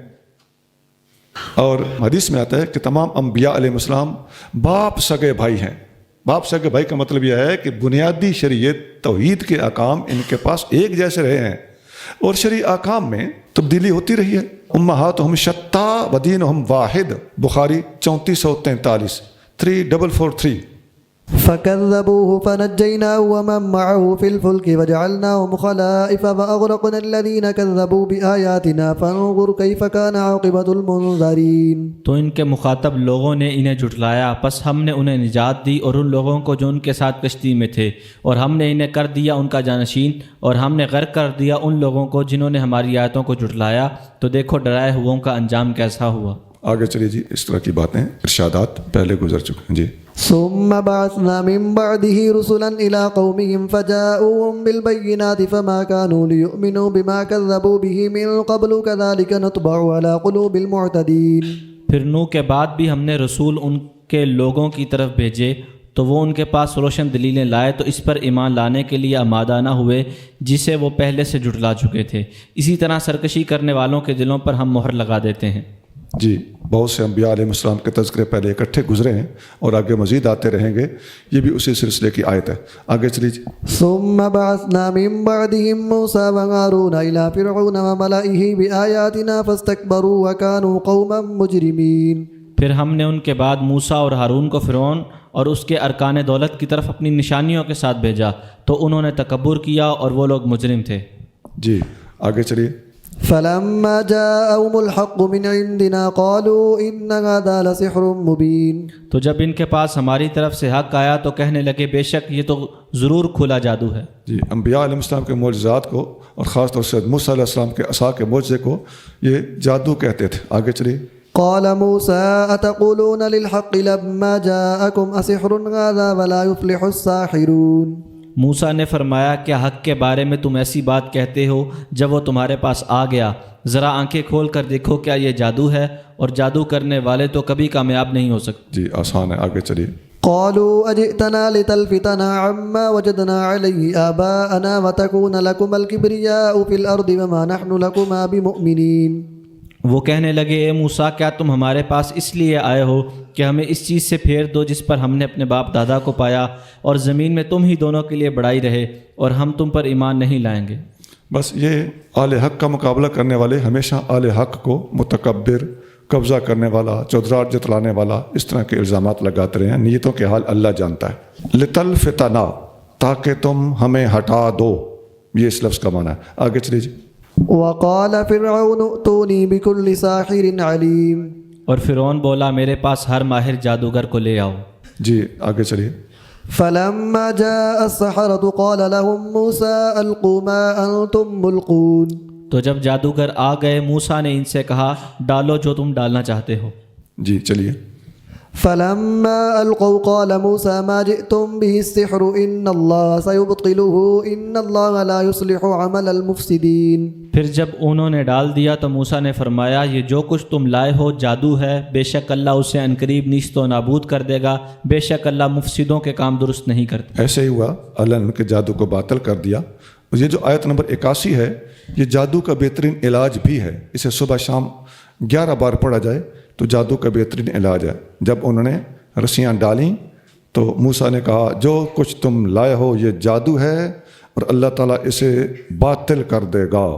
اور حدیث میں آتا ہے کہ تمام انبیاء علیہ السلام باپ سگے بھائی ہیں. باپ سگے بھائی کا مطلب یہ ہے کہ بنیادی شریعت توحید کے احکام ان کے پاس ایک جیسے رہے ہیں، اور شرعی احکام میں تبدیلی ہوتی رہی ہے. امہاتہم شتیٰ ودینہم واحد، بخاری 3443 3443. فَكَذَّبُوهُ فَنَجَّيْنَاهُ وَمَن مَّعَهُ فِي الْفُلْكِ وَجَعَلْنَاهُمْ خَلَائِفَ وَأَغْرَقْنَا الَّذِينَ كَذَّبُوا بِآيَاتِنَا فَانظُرْ كَيْفَ كَانَ عَاقِبَةُ الْمُنذَرِينَ. تو ان کے مخاطب لوگوں نے انہیں جھٹلایا، پس ہم نے انہیں نجات دی اور ان لوگوں کو جو ان کے ساتھ کشتی میں تھے، اور ہم نے انہیں کر دیا ان کا جانشین، اور ہم نے غرق کر دیا ان لوگوں کو جنہوں نے ہماری آیتوں کو جھٹلایا. تو دیکھو ڈرائے ہوئوں کا انجام کیسا ہوا. آگے چلیے جی. اس طرح کی باتیں ارشادات پہلے گزر چکے ہیں جی. ثم بعثنا من بعده رسلا إلى قومهم فجاءوهم بالبينات فما كانوا ليؤمنوا بما كذبوا به من قبل كذلك نطبع على قلوب المعتدين. پھر نوح کے بعد بھی ہم نے رسول ان کے لوگوں کی طرف بھیجے تو وہ ان کے پاس روشن دلیلیں لائے تو اس پر ایمان لانے کے لیے آمادہ نہ ہوئے جسے وہ پہلے سے جھٹلا چکے تھے۔ اسی طرح سرکشی کرنے والوں کے دلوں پر ہم مہر لگا دیتے ہیں۔ جی، بہت سے انبیاء علیہ السلام کے تذکرے پہلے اکٹھے گزرے ہیں اور آگے مزید آتے رہیں گے، یہ بھی اسی سلسلے کی آیت ہے۔ آگے چلیے۔ ثم بعثنا من بعدهم موسى وهارون إلى فرعون وملئه بآياتنا فاستكبروا وكانوا قوما مجرمين۔ پھر ہم نے ان کے بعد موسیٰ اور ہارون کو فرعون اور اس کے ارکان دولت کی طرف اپنی نشانیوں کے ساتھ بھیجا تو انہوں نے تکبر کیا اور وہ لوگ مجرم تھے۔ جی آگے چلیے۔ فلما جاءهم الحق من عندنا قالوا إن هذا لسحر مبين۔ تو جب ان کے پاس ہماری طرف سے حق آیا تو کہنے لگے بے شک یہ تو ضرور کھلا جادو ہے۔ جی، انبیاء علیہ السلام کے معجزات کو اور خاص طور سے موسیٰ علیہ السلام کے عصا کے معجزے کو یہ جادو کہتے تھے۔ آگے چلیے۔ قال موسى أتقولون للحق لما جاءكم أسحر هذا ولا يفلح الساحرون۔ موسیٰ نے فرمایا کیا حق کے بارے میں تم ایسی بات کہتے ہو جب وہ تمہارے پاس آ گیا؟ ذرا آنکھیں کھول کر دیکھو کیا یہ جادو ہے، اور جادو کرنے والے تو کبھی کامیاب نہیں ہو سکتے۔ جی آسان ہے، آگے چلیے۔ قالوا أجئتنا لتلفتنا عما وجدنا عليه آباءنا وتكون لكم الكبرياء في الأرض وما نحن لكما بمؤمنين۔ وہ کہنے لگے اے موسیٰ کیا تم ہمارے پاس اس لیے آئے ہو کہ ہمیں اس چیز سے پھیر دو جس پر ہم نے اپنے باپ دادا کو پایا، اور زمین میں تم ہی دونوں کے لیے بڑائی رہے، اور ہم تم پر ایمان نہیں لائیں گے۔ بس یہ اہل حق کا مقابلہ کرنے والے ہمیشہ اہل حق کو متکبر، قبضہ کرنے والا، چودراہٹ جتلانے والا، اس طرح کے الزامات لگاتے رہے ہیں۔ نیتوں کے حال اللہ جانتا ہے۔ لتلفتنا، تاکہ تم ہمیں ہٹا دو، یہ اس لفظ کا معنی ہے۔ آگے چلیے جی۔ وقال فرعون ائتوني بكل ساحر عليم۔ اور فرعون بولا میرے پاس ہر ماہر جادوگر کو لے آؤ۔ جی آگے چلیے۔ فلما جاء السحرة قال لهم موسى ألقوا ما أنتم ملقون۔ تو جب جادوگر آ گئے موسیٰ نے ان سے کہا ڈالو جو تم ڈالنا چاہتے ہو۔ جی چلیے۔ فلما ألقوا قال موسى ما جئتم به السحر إن الله سيبطله إن الله لا يصلح عمل المفسدين۔ پھر جب انہوں نے ڈال دیا تو موسیٰ نے فرمایا یہ جو کچھ تم لائے ہو جادو ہے، بے شک اللہ اسے عنقریب نیست و نابود کر دے گا، بے شک اللہ مفسدوں کے کام درست نہیں کرتے۔ ایسے ہی ہوا، اللہ نے ان کے جادو کو باطل کر دیا۔ یہ جو آیت نمبر 81 ہے یہ جادو کا بہترین علاج بھی ہے، اسے صبح شام 11 بار پڑھا جائے تو جادو کا بہترین علاج ہے۔ جب انہوں نے رسیاں ڈالیں تو موسیٰ نے کہا جو کچھ تم لائے ہو یہ جادو ہے اور اللہ تعالیٰ اسے باطل کر دے گا۔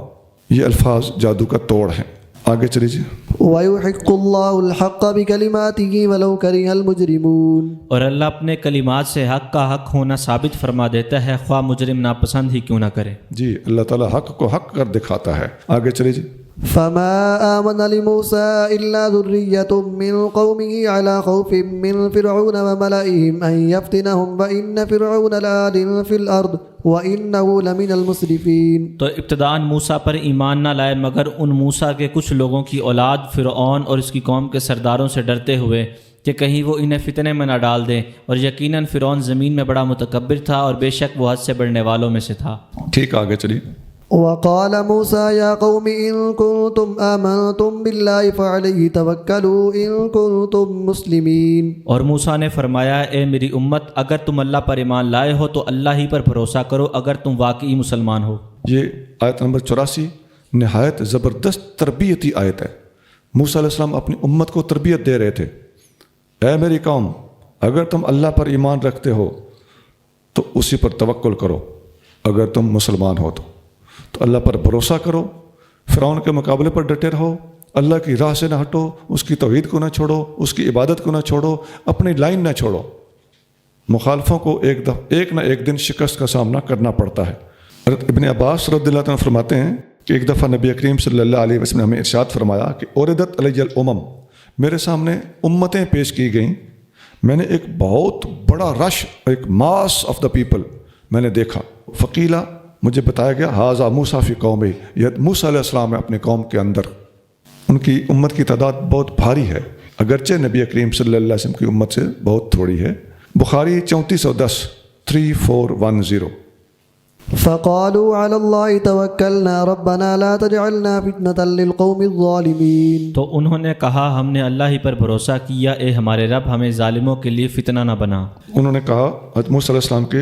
یہ الفاظ جادو کا توڑ ہیں۔ آگے چلیے جی۔ وَيُحِقُّ اللَّهُ الْحَقَّ بِكَلِمَاتِهِ وَلَوْ كَرِهَ الْمُجْرِمُونَ۔ اور اللہ اپنے کلمات سے حق کا حق ہونا ثابت فرما دیتا ہے خواہ مجرم ناپسند ہی کیوں نہ کرے۔ جی اللہ تعالیٰ حق کو حق کر دکھاتا ہے۔ آگے چلیے جی۔ فما آمن لموسى إلا ذرية من قومه على خوف من فرعون وملئهم أن يفتنهم وإن فرعون لعال في الأرض وإنه لمن المسرفين۔ تو ابتداءً موسیٰ پر ایمان نہ لائے مگر ان موسیٰ کے کچھ لوگوں کی اولاد فرعون اور اس کی قوم کے سرداروں سے ڈرتے ہوئے کہ کہیں وہ انہیں فتنے میں نہ ڈال دیں، اور یقیناً فرعون زمین میں بڑا متکبر تھا اور بے شک وہ حد سے بڑھنے والوں میں سے تھا۔ ٹھیک، آگے چلیے۔ وقال موسى يا قوم إن كنتم آمنتم بالله فعليه توكلوا إن كنتم مسلمين۔ اور موسیٰ نے فرمایا اے میری امت اگر تم اللہ پر ایمان لائے ہو تو اللہ ہی پر بھروسہ کرو اگر تم واقعی مسلمان ہو۔ یہ آیت نمبر 84 نہایت زبردست تربیتی آیت ہے۔ موسیٰ علیہ السلام اپنی امت کو تربیت دے رہے تھے، اے میری قوم اگر تم اللہ پر ایمان رکھتے ہو تو اسی پر توکل کرو، اگر تم مسلمان ہو تو اللہ پر بھروسہ کرو، فرعون کے مقابلے پر ڈٹے رہو، اللہ کی راہ سے نہ ہٹو، اس کی توحید کو نہ چھوڑو، اس کی عبادت کو نہ چھوڑو، اپنی لائن نہ چھوڑو۔ مخالفوں کو ایک نہ ایک دن شکست کا سامنا کرنا پڑتا ہے۔ حضرت ابن عباس رضی اللہ عنہ فرماتے ہیں کہ ایک دفعہ نبی کریم صلی اللہ علیہ وسلم نے ہمیں ارشاد فرمایا کہ اوردت علی الامم، میرے سامنے امتیں پیش کی گئیں، میں نے ایک بہت بڑا رش، ایک ماس آف دا پیپل میں نے دیکھا۔ فقیلا، مجھے بتایا گیا ھذا موسیٰ فی قومی، یہ موسیٰ علیہ السلام ہے اپنے قوم کے اندر، ان کی امت کی تعداد بہت بھاری ہے، اگرچہ نبی کریم صلی اللہ علیہ وسلم کی امت سے بہت تھوڑی ہے۔ بخاری 3410 3410۔ فقالوا على الله توكلنا ربنا لا تجعلنا فتنة للقوم الظالمين. تو انہوں نے کہا ہم نے اللہ ہی پر بھروسہ کیا، اے ہمارے رب ہمیں ظالموں کے لیے فتنہ نہ بنا. انہوں نے کہا حضرت موسیٰ علیہ السلام کے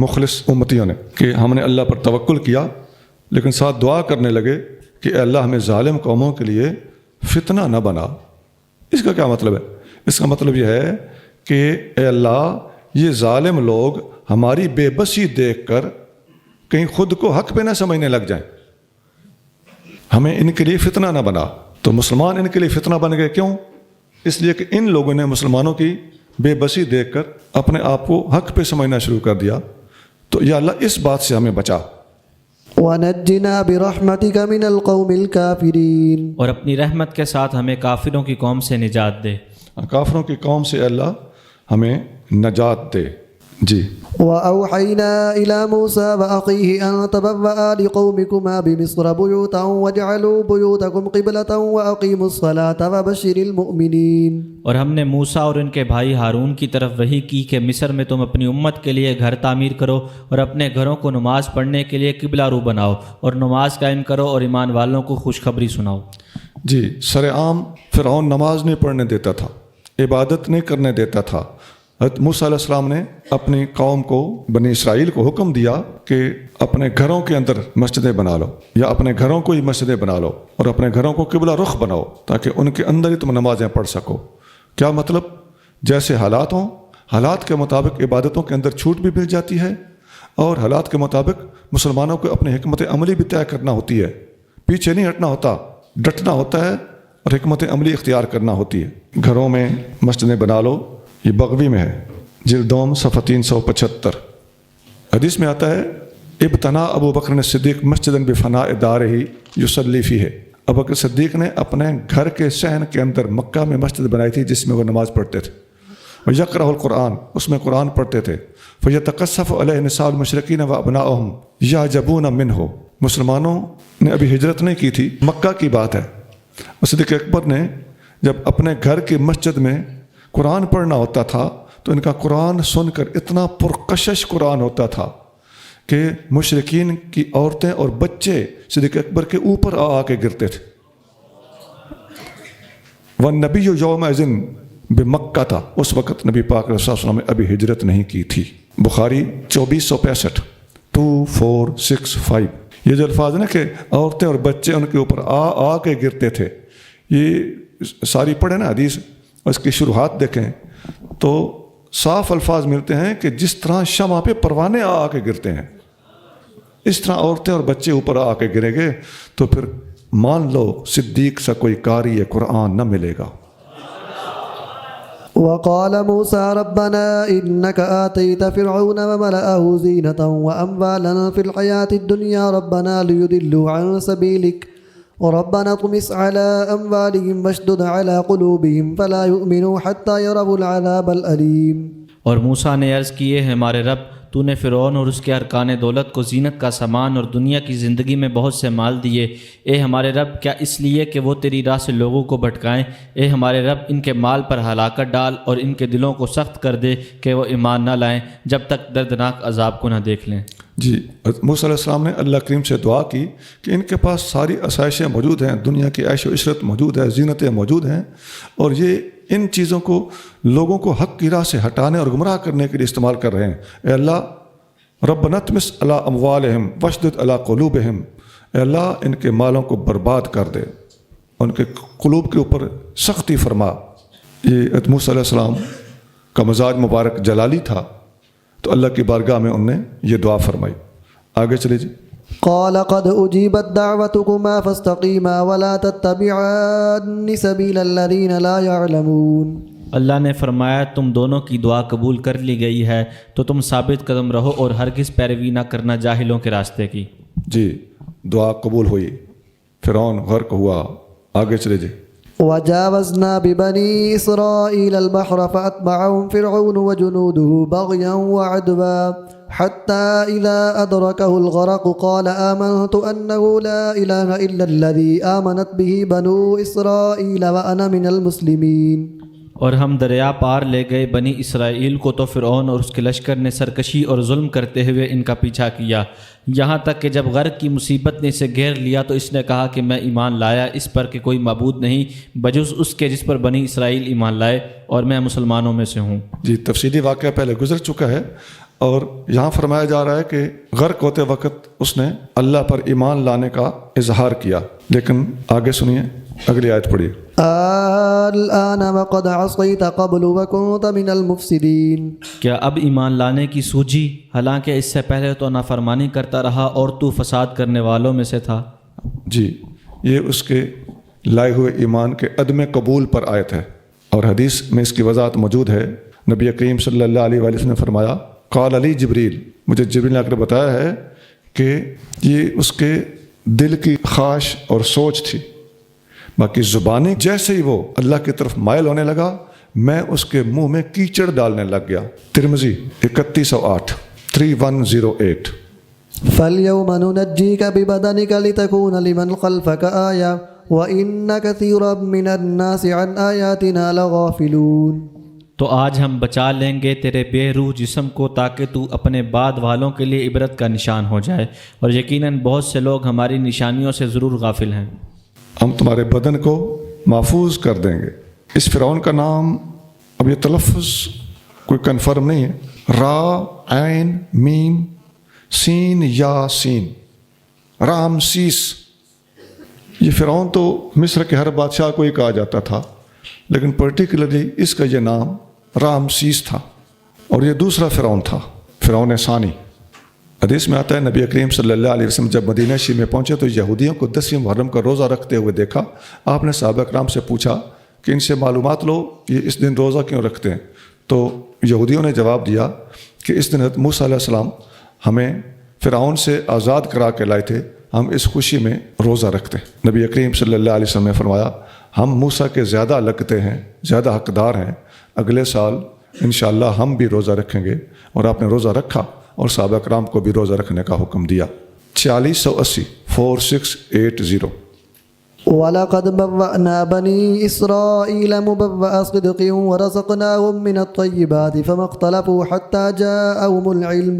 مخلص امتیوں نے کہ ہم نے اللہ پر توکل کیا، لیکن ساتھ دعا کرنے لگے کہ اے اللہ ہمیں ظالم قوموں کے لیے فتنہ نہ بنا. اس کا کیا مطلب ہے؟ اس کا مطلب یہ ہے کہ اے اللہ یہ ظالم لوگ ہماری بے بسی دیکھ کر کہیں خود کو حق پہ نہ سمجھنے لگ جائیں، ہمیں ان کے لیے فتنہ نہ بنا. تو مسلمان ان کے لیے فتنہ بن گئے، کیوں؟ اس لیے کہ ان لوگوں نے مسلمانوں کی بے بسی دیکھ کر اپنے آپ کو حق پہ سمجھنا شروع کر دیا. تو یا اللہ اس بات سے ہمیں بچا. وَنَجِّنَا بِرَحْمَتِكَ مِنَ الْقَوْمِ الْكَافِرِينَ. اور اپنی رحمت کے ساتھ ہمیں کافروں کی قوم سے نجات دے. کافروں کی قوم سے اللہ ہمیں نجات دے. جی. وَأَوْحَيْنَا إِلَى مُوسَى وَأَخِيهِ أَن تَبَوَّآ لِقَوْمِكُمَا بِمِصْرَ بُيُوتًا وَاجْعَلُوا بُيُوتَكُمْ قِبْلَةً وَأَقِيمُوا الصَّلَاةَ وَبَشِّرِ الْمُؤْمِنِينَ. اور ہم نے موسیٰ اور ان کے بھائی ہارون کی طرف وحی کی کہ مصر میں تم اپنی امت کے لیے گھر تعمیر کرو اور اپنے گھروں کو نماز پڑھنے کے لیے قبلہ رو بناؤ اور نماز قائم کرو اور ایمان والوں کو خوشخبری سناؤ. جی. سر عام فرعون نماز نہیں پڑھنے دیتا تھا، عبادت نہیں کرنے دیتا تھا. حضرت موسیٰ علیہ السلام نے اپنی قوم کو، بنی اسرائیل کو حکم دیا کہ اپنے گھروں کے اندر مسجدیں بنا لو، یا اپنے گھروں کو ہی مسجدیں بنا لو اور اپنے گھروں کو قبلہ رخ بناؤ تاکہ ان کے اندر ہی تم نمازیں پڑھ سکو. کیا مطلب؟ جیسے حالات ہوں، حالات کے مطابق عبادتوں کے اندر چھوٹ بھی مل جاتی ہے، اور حالات کے مطابق مسلمانوں کو اپنی حکمت عملی بھی طے کرنا ہوتی ہے. پیچھے نہیں ہٹنا ہوتا، ڈٹنا ہوتا ہے اور حکمت عملی اختیار کرنا ہوتی ہے. گھروں میں مسجدیں بنا لو، یہ بغوی میں ہے، جلد دوم صفحہ 375. حدیث میں آتا ہے ابتنا ابو بکر صدیق مسجداً بفناء دارہ یصلی فیہ. ابو بکر صدیق نے اپنے گھر کے صحن کے اندر مکہ میں مسجد بنائی تھی جس میں وہ نماز پڑھتے تھے. ویقرأ القرآن، اس میں قرآن پڑھتے تھے. فیتقصف علیہ نساء المشرکین وابناؤہم یعجبون منہ. مسلمانوں نے ابھی ہجرت نہیں کی تھی، مکہ کی بات ہے. صدیق اکبر نے جب اپنے گھر کی مسجد میں قرآن پڑھنا ہوتا تھا تو ان کا قرآن سن کر اتنا پرکشش قرآن ہوتا تھا کہ مشرکین کی عورتیں اور بچے صدیق اکبر کے اوپر آ کے گرتے تھے. وَالنَّبِيُّ يَوْمَئِذٍ بِمَكَّةَ. تھا اس وقت نبی پاک صلی اللہ علیہ وسلم نے ابھی ہجرت نہیں کی تھی. بخاری 2465 2465. یہ جو الفاظ ہیں نا کہ عورتیں اور بچے ان کے اوپر آ کے گرتے تھے، یہ ساری پڑھیں نا حدیث، اس کی شروحات دیکھیں تو صاف الفاظ ملتے ہیں کہ جس طرح شمع پہ پروانے آ کے گرتے ہیں، اس طرح عورتیں اور بچے اوپر آ کے گریں گے. تو پھر مان لو صدیق سا کوئی قاری قرآن نہ ملے گا. وقال موسى ربنا إنك آتيت فرعون وملأه زينة وأموالا في الحياة الدنيا ربنا ليضلوا عن سبيلك ربنا اطمس على أموالهم واشدد على قلوبهم فلا يؤمنوا حتى يروا العذاب الأليم. اور موسیٰ نے عرض کیے ہمارے رب، تو نے فرعون اور اس کے ارکان دولت کو زینت کا سامان اور دنیا کی زندگی میں بہت سے مال دیے. اے ہمارے رب، کیا اس لیے کہ وہ تیری راہ سے لوگوں کو بھٹکائیں؟ اے ہمارے رب، ان کے مال پر ہلاکت ڈال اور ان کے دلوں کو سخت کر دے کہ وہ ایمان نہ لائیں جب تک دردناک عذاب کو نہ دیکھ لیں. جی. موسیٰ علیہ السلام نے اللہ کریم سے دعا کی کہ ان کے پاس ساری آسائشیں موجود ہیں، دنیا کی عیش و عشرت موجود ہے، زینتیں موجود ہیں، اور یہ ان چیزوں کو لوگوں کو حق کی راہ سے ہٹانے اور گمراہ کرنے کے لیے استعمال کر رہے ہیں. اے اللہ ربنا اطمس علی اموالہم واشدد علی قلوبہم. اے اللہ ان کے مالوں کو برباد کر دے، ان کے قلوب کے اوپر سختی فرما. یہ موسیٰ علیہ السلام کا مزاج مبارک جلالی تھا، تو اللہ کی بارگاہ میں ان نے یہ دعا فرمائی. آگے چلے جی. قال قد أجيبت دعوتكما فاستقيما ولا تتبعان سبيل الذين لا يعلمون. اللہ نے فرمایا تم دونوں کی دعا قبول کر لی گئی ہے تو تم ثابت قدم رہو اور ہرگز پیروی نہ کرنا جاہلوں کے راستے کی. جی. دعا قبول ہوئی، فرعون غرق ہوا. آگے چلے جی. وجاوزنا ببني إسرائيل البحر فأتبعهم فرعون وجنوده بغيا وعدوا حتى إذا أدركه الغرق قال آمنت أنه لا إله إلا الذي آمنت به بنو إسرائيل وأنا من المسلمين. اور ہم دریا پار لے گئے بنی اسرائیل کو تو فرعون اور اس کے لشکر نے سرکشی اور ظلم کرتے ہوئے ان کا پیچھا کیا، یہاں تک کہ جب غرق کی مصیبت نے اسے گھیر لیا تو اس نے کہا کہ میں ایمان لایا اس پر کہ کوئی معبود نہیں بجز اس کے جس پر بنی اسرائیل ایمان لائے، اور میں مسلمانوں میں سے ہوں۔ جی تفصیلی واقعہ پہلے گزر چکا ہے، اور یہاں فرمایا جا رہا ہے کہ غرق ہوتے وقت اس نے اللہ پر ایمان لانے کا اظہار کیا، لیکن آگے سنیے اگلی آیت پڑھیے۔ الآن وقد عصيت قبل وكنت من المفسدين۔ کیا اب ایمان لانے کی سوجی، حالانکہ اس سے پہلے تو نافرمانی کرتا رہا اور تو فساد کرنے والوں میں سے تھا۔ جی یہ اس کے لائے ہوئے ایمان کے عدم قبول پر آیت ہے، اور حدیث میں اس کی وضاحت موجود ہے۔ نبی کریم صلی اللہ علیہ وآلہ وسلم نے فرمایا، قال علی جبریل، مجھے جبریل نے آ کر بتایا ہے کہ یہ اس کے دل کی خواہش اور سوچ تھی، باقی زبانی جیسے ہی وہ اللہ کی طرف مائل ہونے لگا میں اس کے منہ میں کیچڑ ڈالنے لگ گیا۔ ترمذی 3108 3108۔ فاليوم ننجيك ببدنك لتكون لمن خلفك آية وإن كثيرا من الناس عن آياتنا لغافلون۔ تو آج ہم بچا لیں گے تیرے بے روح جسم کو تاکہ تو اپنے بعد والوں کے لیے عبرت کا نشان ہو جائے، اور یقیناً بہت سے لوگ ہماری نشانیوں سے ضرور غافل ہیں۔ ہم تمہارے بدن کو محفوظ کر دیں گے۔ اس فرعون کا نام اب یہ تلفظ کوئی کنفرم نہیں ہے، را عین میم سین یا سین، رامسیس۔ یہ فرعون تو مصر کے ہر بادشاہ کو ہی کہا جاتا تھا، لیکن پرٹیکولرلی اس کا یہ نام رامسیس تھا، اور یہ دوسرا فرعون تھا، فرعون ثانی۔ حدیث میں آتا ہے نبی کریم صلی اللہ علیہ وسلم جب مدینہ شریف میں پہنچے تو یہودیوں کو 10ویں محرم کا روزہ رکھتے ہوئے دیکھا۔ آپ نے صحابہ کرام سے پوچھا کہ ان سے معلومات لو یہ اس دن روزہ کیوں رکھتے ہیں، تو یہودیوں نے جواب دیا کہ اس دن حضرت موسیٰ علیہ السلام ہمیں فرعون سے آزاد کرا کے لائے تھے، ہم اس خوشی میں روزہ رکھتے ہیں۔ نبی کریم صلی اللہ علیہ وسلم نے فرمایا ہم موسیٰ کے زیادہ لگتے ہیں، زیادہ حقدار ہیں، اگلے سال انشاءاللہ ہم بھی روزہ رکھیں گے، اور آپ نے روزہ رکھا اور صحابہ کرام کو بھی روزہ رکھنے کا حکم دیا۔ 4680 4680۔ وَلَقَدْ بَوَّأْنَا بَنِي إِسْرَائِيلَ مُبَوَّأَ صِدْقٍ وَرَزَقْنَاهُمْ مِنَ الطَّيِّبَاتِ فَمَا اخْتَلَفُوا حَتَّى جَاءَهُمُ الْعِلْمُ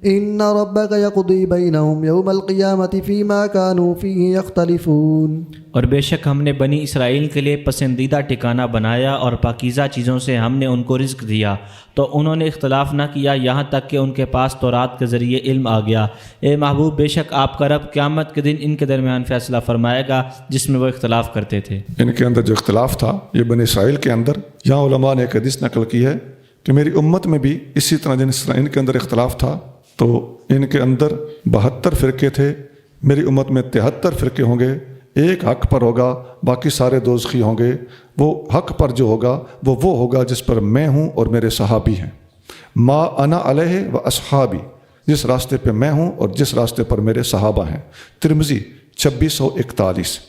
إِنَّ رَبَّكَ يَقْضِي بَيْنَهُمْ يَوْمَ الْقِيَامَةِ فِيمَا كَانُوا فِيهِ يَخْتَلِفُونَ۔ اور بے شک ہم نے بنی اسرائیل کے لیے پسندیدہ ٹھکانہ بنایا اور پاکیزہ چیزوں سے ہم نے ان کو رزق دیا، تو انہوں نے اختلاف نہ کیا یہاں تک کہ ان کے پاس تورات کے ذریعے علم آ گیا۔ اے محبوب، بے شک آپ کا رب قیامت کے دن ان کے درمیان فیصلہ فرمائے گا جس میں وہ اختلاف کرتے تھے۔ ان کے اندر جو اختلاف تھا یہ بنی اسرائیل کے اندر، یہاں علماء نے ایک حدیث نقل کی ہے کہ میری امت میں بھی اسی طرح جس طرح ان کے اندر اختلاف تھا تو ان کے اندر 72 فرقے تھے، میری امت میں 73 فرقے ہوں گے، ایک حق پر ہوگا، باقی سارے دوزخی ہوں گے۔ وہ حق پر جو ہوگا وہ ہوگا جس پر میں ہوں اور میرے صحابی ہیں، ما انا علیہ و اصحابی، جس راستے پہ میں ہوں اور جس راستے پر میرے صحابہ ہیں۔ ترمذی 2641۔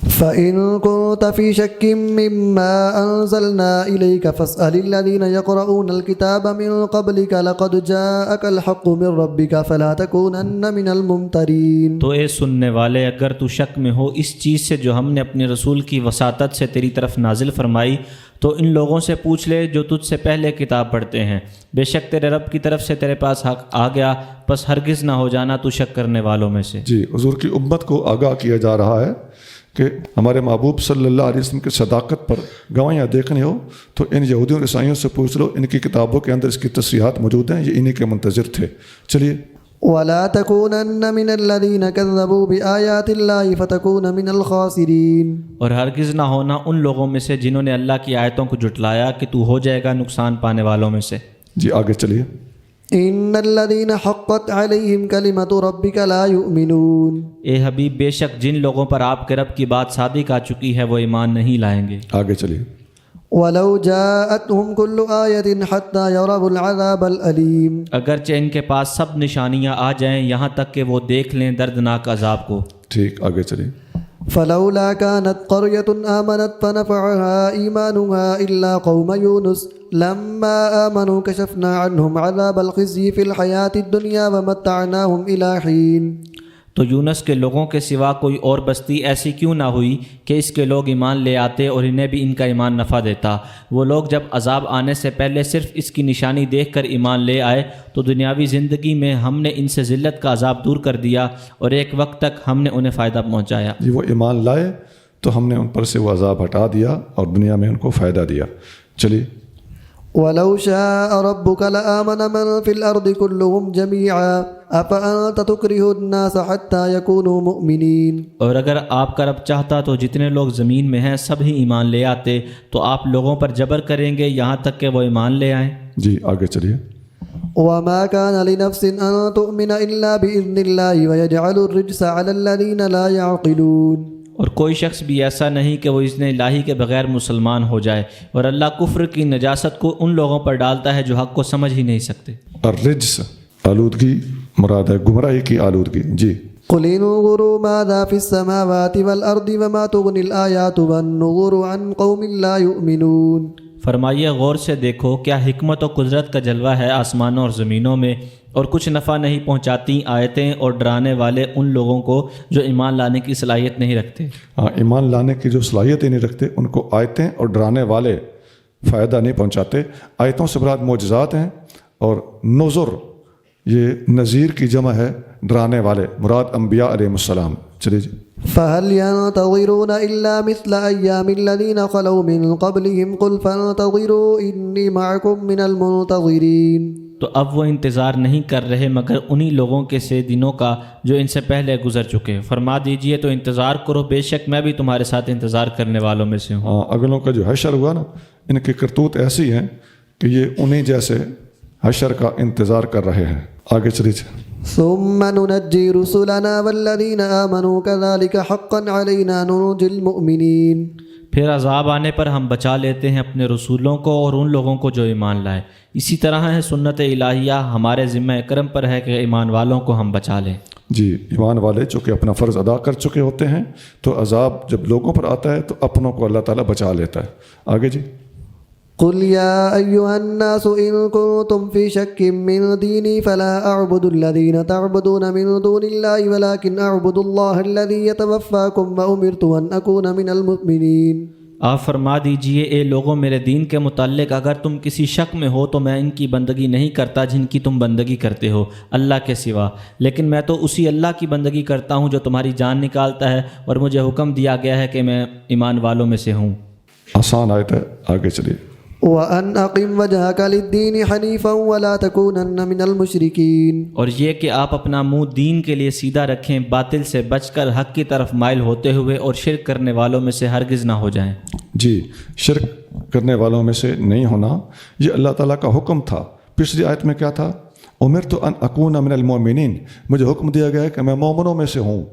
فَإِن كُنتَ فِي شَكٍّ مِّمَّا أَنزَلْنَا إِلَيْكَ فَاسْأَلِ الَّذِينَ يَقْرَؤُونَ الْكِتَابَ مِن قَبْلِكَ لَقَدْ جَاءَكَ الْحَقُّ مِن رَّبِّكَ فَلَا تَكُونَنَّ مِنَ الْمُمْتَرِينَ۔ تو اے سننے والے، اگر تو شک میں ہو اس چیز سے جو ہم نے اپنے رسول کی وساطت سے تیری طرف نازل فرمائی، تو ان لوگوں سے پوچھ لے جو تجھ سے پہلے کتاب پڑھتے ہیں، بے شک تیرے رب کی طرف سے تیرے پاس حق آ گیا، بس ہرگز نہ ہو جانا تو شک کرنے والوں میں سے۔ جی حضور کی امت کو آگاہ کیا جا رہا ہے کہ ہمارے محبوب صلی اللہ علیہ وسلم کی صداقت پر گواہیاں دیکھنی ہو تو ان یہودیوں اور عیسائیوں سے پوچھ لو، ان کی کتابوں کے اندر اس کی تصریحات موجود ہیں، یہ انہی کے منتظر تھے۔ چلیے۔ وَلَا تَكُونَنَّ مِنَ الَّذِينَ كَذَّبُوا بِآيَاتِ اللَّهِ فَتَكُونَ مِنَ الْخَاسِرِينَ۔ اور ہرگز نہ ہونا ان لوگوں میں سے جنہوں نے اللہ کی آیتوں کو جھٹلایا کہ تو ہو جائے گا نقصان پانے والوں میں سے۔ جی آگے چلیے۔ إِنَّ الَّذِينَ حَقَّتْ عَلَيْهِمْ كَلِمَةُ رَبِّكَ لَا يُؤْمِنُونَ۔ اے حبیب، بے شک جن لوگوں پر آپ کے رب کی بات صادق آ چکی ہے وہ ایمان نہیں لائیں گے۔ آگے چلیے۔ وَلَوْ جَاءَتْهُمْ كُلُّ آيَةٍ حَتَّى يَرَوْا الْعَذَابَ الْأَلِيمَ۔ اگرچہ ان کے پاس سب نشانیاں آ جائیں یہاں تک کہ وہ دیکھ لیں دردناک عذاب کو۔ ٹھیک، آگے چلیے۔ فلولا كانت قرية آمنت فنفعها إيمانها إلا قوم يونس لما آمنوا كشفنا عنهم عذاب الخزي في الحياة الدنيا ومتعناهم إلى حين۔ تو یونس کے لوگوں کے سوا کوئی اور بستی ایسی کیوں نہ ہوئی کہ اس کے لوگ ایمان لے آتے اور انہیں بھی ان کا ایمان نفع دیتا۔ وہ لوگ جب عذاب آنے سے پہلے صرف اس کی نشانی دیکھ کر ایمان لے آئے تو دنیاوی زندگی میں ہم نے ان سے ذلت کا عذاب دور کر دیا اور ایک وقت تک ہم نے انہیں فائدہ پہنچایا۔ جی وہ ایمان لائے تو ہم نے ان پر سے وہ عذاب ہٹا دیا اور دنیا میں ان کو فائدہ دیا۔ چلیے وَلَوْ شَاءَ رَبُّكَ لَآمَنَ مَنْ فِي الْأَرْضِ كُلُّهُمْ جَمِيعًا أَفَأَنْتَ تُكْرِهُ النَّاسَ حَتَّى يَكُونُوا مُؤْمِنِينَ۔ اور اگر آپ کا رب چاہتا تو جتنے لوگ زمین میں ہیں سب ہی ایمان لے آتے، تو آپ لوگوں پر جبر کریں گے یہاں تک کہ وہ ایمان لے آئیں۔ جی آگے چلیے۔ وَمَا كَانَ لِنَفْسٍ أَن تُؤْمِنَ إِلَّا بِإِذْنِ اللَّهِ وَيَجْعَلُ الرِّجْسَ عَلَى الَّذِينَ لَا يَعْقِلُونَ۔ اور کوئی شخص بھی ایسا نہیں کہ وہ اذن الہی کے بغیر مسلمان ہو جائے، اور اللہ کفر کی نجاست کو ان لوگوں پر ڈالتا ہے جو حق کو سمجھ ہی نہیں سکتے۔ الرجس آلودگی مراد ہے گمراہی کی آلودگی۔ جی قُلْ انظُرُوا مَاذَا فِي السَّمَاوَاتِ وَالْأَرْضِ وَمَا تُغْنِي الْآيَاتُ وَالنُّذُرُ عَنْ قَوْمٍ لَا يُؤْمِنُونَ۔ فرمائیے غور سے دیکھو کیا حکمت و قدرت کا جلوہ ہے آسمانوں اور زمینوں میں، اور کچھ نفع نہیں پہنچاتی آیتیں اور ڈرانے والے ان لوگوں کو جو ایمان لانے کی صلاحیت نہیں رکھتے۔ ہاں، ایمان لانے کی جو صلاحیت ہی نہیں رکھتے ان کو آیتیں اور ڈرانے والے فائدہ نہیں پہنچاتے۔ آیتوں سے مراد معجزات ہیں، اور نذر یہ نذیر کی جمع ہے، ڈرانے والے مراد انبیاء علیہ السلام۔ چلیے جی۔ فَهَلْ يَنْتَظِرُونَ إِلَّا مِثْلَ أَيَّامِ الَّذِينَ خَلَوْا مِنْ قَبْلِهِمْ قُلْ فَانْتَظِرُوا إِنِّي مَعَكُمْ مِنَ الْمُنْتَظِرِينَ۔ تو اب وہ انتظار نہیں کر رہے مگر انہی لوگوں کے سے دنوں کا جو ان سے پہلے گزر چکے۔ فرما دیجئے تو انتظار کرو، بے شک میں بھی تمہارے ساتھ انتظار کرنے والوں میں سے ہوں۔ ہاں، اگلوں کا جو حشر ہوا نا، ان کی کرتوت ایسی ہیں کہ یہ انہی جیسے حشر کا انتظار کر رہے ہیں۔ آگے چلیے۔ ثُمَّ نُنَجِّي رُسُلَنَا وَالَّذِينَ آمَنُوا كَذَلِكَ حَقًّا عَلَيْنَا نُنْجِي الْمُؤْمِنِينَ۔ پھر عذاب آنے پر ہم بچا لیتے ہیں اپنے رسولوں کو اور ان لوگوں کو جو ایمان لائے۔ اسی طرح ہے سنت الہیہ، ہمارے ذمہ کرم پر ہے کہ ایمان والوں کو ہم بچا لیں۔ جی ایمان والے چونکہ اپنا فرض ادا کر چکے ہوتے ہیں تو عذاب جب لوگوں پر آتا ہے تو اپنوں کو اللہ تعالیٰ بچا لیتا ہے۔ آگے جی۔ قُلْ يَا أَيُّهَا النَّاسُ إِن كُنتُمْ فِي شَكٍّ مِّن دِينِي فَلَا أَعْبُدُ الَّذِينَ تَعْبُدُونَ مِن دُونِ اللَّهِ وَلَكِنْ أَعْبُدُ اللَّهَ الَّذِي يَتَوَفَّاكُمْ وَأُمِرْتُ أَنْ أَكُونَ مِنَ الْمُؤْمِنِينَ۔ آپ فرما دیجئے اے لوگوں میرے دین کے متعلق اگر تم کسی شک میں ہو تو میں ان کی بندگی نہیں کرتا جن کی تم بندگی کرتے ہو اللہ کے سوا، لیکن میں تو اسی اللہ کی بندگی کرتا ہوں جو تمہاری جان نکالتا ہے، اور مجھے حکم دیا گیا ہے کہ میں ایمان والوں میں سے ہوں۔ آسان آیت ہے، آگے چلیے۔ وَأَنْ أَقِمْ وَجْهَكَ لِلدِّينِ حَنِيفًا وَلَا تَكُونَنَّ مِنَ الْمُشْرِكِينَ۔ اور یہ کہ آپ اپنا منہ دین کے لیے سیدھا رکھیں، باطل سے بچ کر حق کی طرف مائل ہوتے ہوئے، اور شرک کرنے والوں میں سے ہرگز نہ ہو جائیں۔ جی شرک کرنے والوں میں سے نہیں ہونا، یہ اللہ تعالیٰ کا حکم تھا۔ پچھلی آیت میں کیا تھا؟ امرت ان اکون من المؤمنین، مجھے حکم دیا گیا ہے کہ میں مومنوں میں سے ہوں۔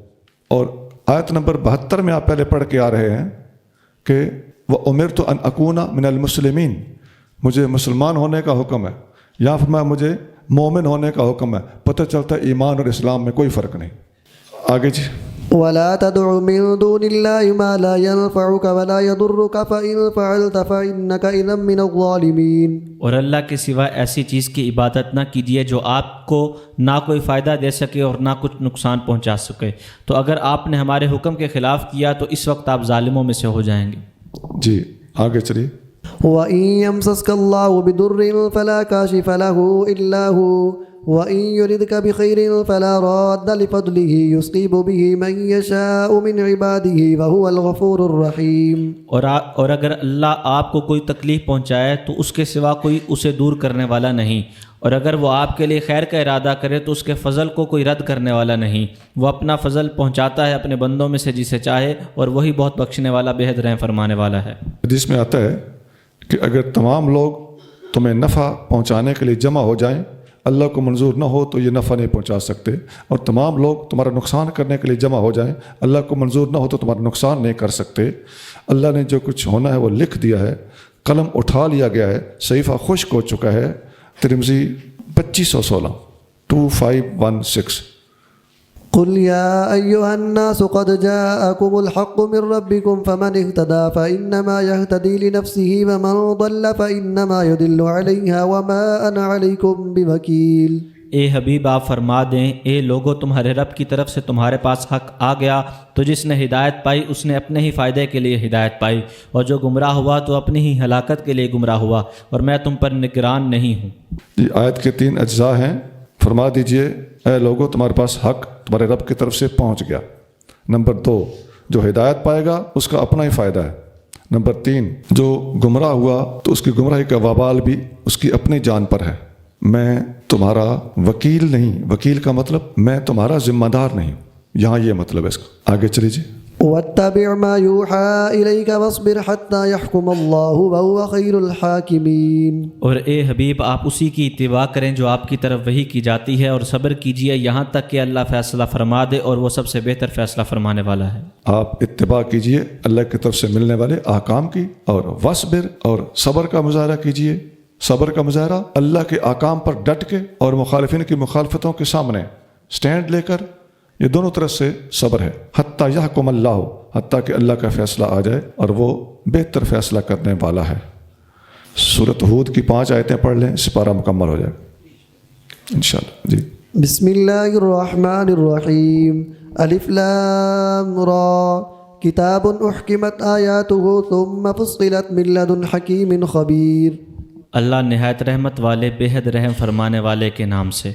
اور آیت نمبر 72 میں آپ پہلے پڑھ کے آ رہے ہیں کہ وَأُمِرْتُ أَنْ أَكُونَ مِنَ الْمُسْلِمِينَ، مجھے مسلمان ہونے کا حکم ہے، یا فرمایا مجھے مومن ہونے کا حکم ہے۔ پتہ چلتا ہے ایمان اور اسلام میں کوئی فرق نہیں۔ آگے جی۔ وَلَا تَدْعُ مِن دُونِ اللَّهِ مَا لَا يَنفَعُكَ وَلَا يَضُرُّكَ فَإِن فَعَلْتَ فَإِنَّكَ إِذًا مِّنَ الظَّالِمِينَ۔ اور اللہ کے سوا ایسی چیز کی عبادت نہ کیجیے جو آپ کو نہ کوئی فائدہ دے سکے اور نہ کچھ نقصان پہنچا سکے، تو اگر آپ نے ہمارے حکم کے خلاف کیا تو اس وقت آپ ظالموں میں سے ہو جائیں گے۔ جی آگے چلیے۔ وَإِن يَمْسَسْكَ اللَّهُ بِضُرٍّ فَلَا كَاشِفَ لَهُ إِلَّا هُوَ وَإِن يُرِدْكَ بِخَيْرٍ فَلَا رَادَّ لِفَضْلِهِ يُصِيبُ بِهِ مَن يَشَاءُ مِنْ عِبَادِهِ وَهُوَ الْغَفُورُ الرَّحِيمُ۔ اور اگر اللہ آپ کو کوئی تکلیف پہنچائے تو اس کے سوا کوئی اسے دور کرنے والا نہیں، اور اگر وہ آپ کے لیے خیر کا ارادہ کرے تو اس کے فضل کو کوئی رد کرنے والا نہیں۔ وہ اپنا فضل پہنچاتا ہے اپنے بندوں میں سے جسے چاہے، اور وہی بہت بخشنے والا بے حد رحم فرمانے والا ہے۔ حدیث میں آتا ہے کہ اگر تمام لوگ تمہیں نفع پہنچانے کے لیے جمع ہو جائیں، اللہ کو منظور نہ ہو تو یہ نفع نہیں پہنچا سکتے، اور تمام لوگ تمہارا نقصان کرنے کے لیے جمع ہو جائیں، اللہ کو منظور نہ ہو تو تمہارا نقصان نہیں کر سکتے۔ اللہ نے جو کچھ ہونا ہے وہ لکھ دیا ہے، قلم اٹھا لیا گیا ہے، صحیفہ خشک ہو چکا ہے۔ ترمذی 2516 2516۔ قُلْ يَا أَيُّهَا النَّاسُ قَدْ جَاءَكُمُ الْحَقُّ مِنْ رَبِّكُمْ فَمَنِ اهْتَدَىٰ فَإِنَّمَا يَهْتَدِي لِنَفْسِهِ وَمَنْ ضَلَّ فَإِنَّمَا يُضِلُّ عَلَيْهَا وَمَا أَنَا عَلَيْكُمْ بِوَكِيلٍ۔ اے حبیب آپ فرما دیں اے لوگو تمہارے رب کی طرف سے تمہارے پاس حق آ گیا تو جس نے ہدایت پائی اس نے اپنے ہی فائدے کے لیے ہدایت پائی اور جو گمراہ ہوا تو اپنی ہی ہلاکت کے لیے گمراہ ہوا اور میں تم پر نگران نہیں ہوں۔ یہ آیت کے 3 اجزاء ہیں۔ فرما دیجئے اے لوگو تمہارے پاس حق تمہارے رب کی طرف سے پہنچ گیا۔ نمبر 2 جو ہدایت پائے گا اس کا اپنا ہی فائدہ ہے۔ نمبر 3 جو گمراہ ہوا تو اس کی گمراہی کا وبال بھی اس کی اپنی جان پر ہے۔ میں تمہارا وکیل نہیں، وکیل کا مطلب میں تمہارا ذمہ دار نہیں ہوں، یہاں یہ مطلب ہے اس کا۔ آگے چلیے جی۔ واتبع ما يوحى إليك واصبر حتى يحكم الله وهو خير الحاكمين۔ اور اے حبیب آپ اسی کی اتباع کریں جو آپ کی طرف وحی کی جاتی ہے اور صبر کیجیے یہاں تک کہ اللہ فیصلہ فرما دے اور وہ سب سے بہتر فیصلہ فرمانے والا ہے۔ آپ اتباع کیجئے اللہ کی طرف سے ملنے والے احکام کی، اور وصبر اور صبر کا مظاہرہ کیجئے۔ صبر کا مظاہرہ اللہ کے احکام پر ڈٹ کے اور مخالفین کی مخالفتوں کے سامنے سٹینڈ لے کر، یہ دونوں طرف سے صبر ہے۔ حتیٰ یحکم اللہ، حتیٰ کہ اللہ کا فیصلہ آ جائے اور وہ بہتر فیصلہ کرنے والا ہے۔ سورۃ ہود کی 5 آیتیں پڑھ لیں، سپارہ مکمل ہو جائے گا انشاءاللہ جی۔ بسم اللہ الرحمن الرحیم۔ الف لام را کتاب احکمت آیاتہ ثم فصلت من لدن حکیم خبیر۔ اللہ نہایت رحمت والے بے حد رحم فرمانے والے کے نام سے۔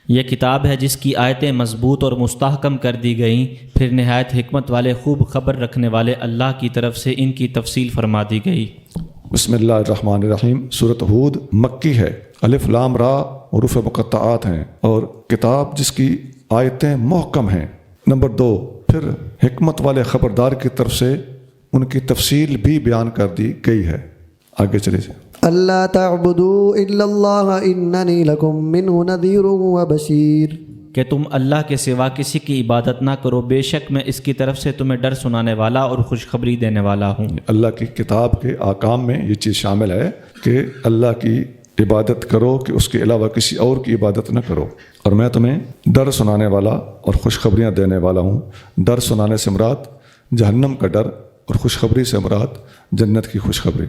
یہ کتاب ہے جس کی آیتیں مضبوط اور مستحکم کر دی گئیں، پھر نہایت حکمت والے خوب خبر رکھنے والے اللہ کی طرف سے ان کی تفصیل فرما دی گئی۔ بسم اللہ الرحمن الرحیم۔ سورۃ ہود مکی ہے، الف لام را حروف مقطعات ہیں، اور کتاب جس کی آیتیں محکم ہیں۔ نمبر 2 پھر حکمت والے خبردار کی طرف سے ان کی تفصیل بھی بیان کر دی گئی ہے۔ آگے چلے جائیں۔ اللہ تعبدوا الا اللہ اننی لکم منہ نذیر و بشیر۔ کہ تم اللہ کے سوا کسی کی عبادت نہ کرو، بے شک میں اس کی طرف سے تمہیں ڈر سنانے والا اور خوشخبری دینے والا ہوں۔ اللہ کی کتاب کے احکام میں یہ چیز شامل ہے کہ اللہ کی عبادت کرو کہ اس کے علاوہ کسی اور کی عبادت نہ کرو، اور میں تمہیں ڈر سنانے والا اور خوشخبریاں دینے والا ہوں۔ ڈر سنانے سے مراد جہنم کا ڈر اور خوشخبری سے مراد جنت کی خوشخبری۔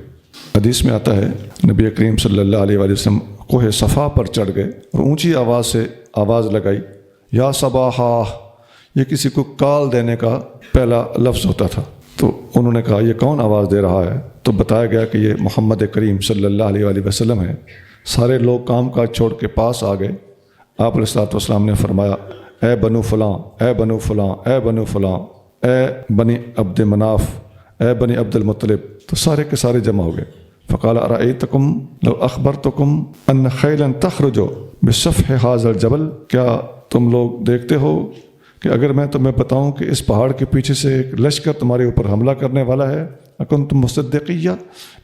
حدیث میں آتا ہے نبی کریم صلی اللہ علیہ وآلہ وسلم کوہ صفا پر چڑھ گئے اور اونچی آواز سے آواز لگائی، یا صباحا، یہ کسی کو کال دینے کا پہلا لفظ ہوتا تھا۔ تو انہوں نے کہا یہ کون آواز دے رہا ہے؟ تو بتایا گیا کہ یہ محمد کریم صلی اللہ علیہ وآلہ وسلم ہے۔ سارے لوگ کام کاج چھوڑ کے پاس آ گئے۔ آپ علیہ الصلوۃ والسلام نے فرمایا، اے بنو فلاں، اے بنو فلاں، اے بنو فلاں، اے بنی عبد مناف، اے بنی عبد المطلب۔ تو سارے کے سارے جمع ہو گئے۔ فقال ارأیتکم لو اخبرتکم ان خیلا تخرج بصفح هذا الجبل، کیا تم لوگ دیکھتے ہو کہ اگر میں تمہیں بتاؤں کہ اس پہاڑ کے پیچھے سے ایک لشکر تمہارے اوپر حملہ کرنے والا ہے، اکنتم مصدقیہ،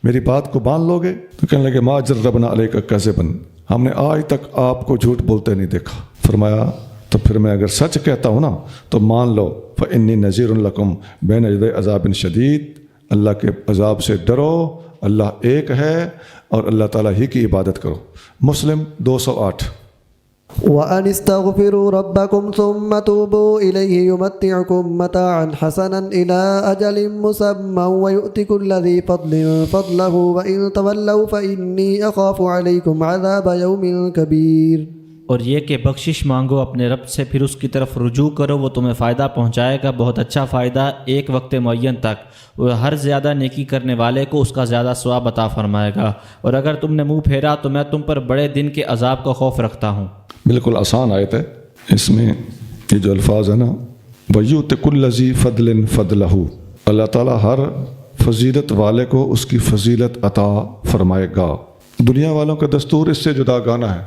میری بات کو مان لو گے؟ تو کہنے لگے ما جربنا علیک کذبا، ہم نے آج تک آپ کو جھوٹ بولتے نہیں دیکھا۔ فرمایا تو پھر میں اگر سچ کہتا ہوں نا تو مان لو، فإنی نذیر لکم بین یدی عذاب شدید، اللہ کے عذاب سے ڈرو، اللہ ایک ہے اور اللہ تعالیٰ ہی کی عبادت کرو۔ مسلم 208۔ وَأَنِ اسْتَغْفِرُوا رَبَّكُمْ ثُمَّ تُوبُوا إِلَيْهِ يُمَتِّعْكُمْ مَتَاعًا حَسَنًا إِلَىٰ أَجَلٍ مُّسَمًّى وَيُؤْتِ كُلَّ ذِي فَضْلٍ فَضْلَهُ وَإِن تَوَلَّوْا فَإِنِّي أَخَافُ عَلَيْكُمْ عَذَابَ يَوْمٍ كَبِيرٍ۔ اور یہ کہ بخشش مانگو اپنے رب سے، پھر اس کی طرف رجوع کرو، وہ تمہیں فائدہ پہنچائے گا، بہت اچھا فائدہ، ایک وقت معین تک۔ وہ ہر زیادہ نیکی کرنے والے کو اس کا زیادہ ثواب عطا فرمائے گا، اور اگر تم نے منہ پھیرا تو میں تم پر بڑے دن کے عذاب کا خوف رکھتا ہوں۔ بالکل آسان آیت ہے۔ اس میں یہ جو الفاظ ہے نا، وَيُؤْتِ كُلَّ ذِي فَضْلٍ فَضْلَهُ، اللہ تعالیٰ ہر فضیلت والے کو اس کی فضیلت عطا فرمائے گا۔ دنیا والوں کا دستور اس سے جدا گانا ہے،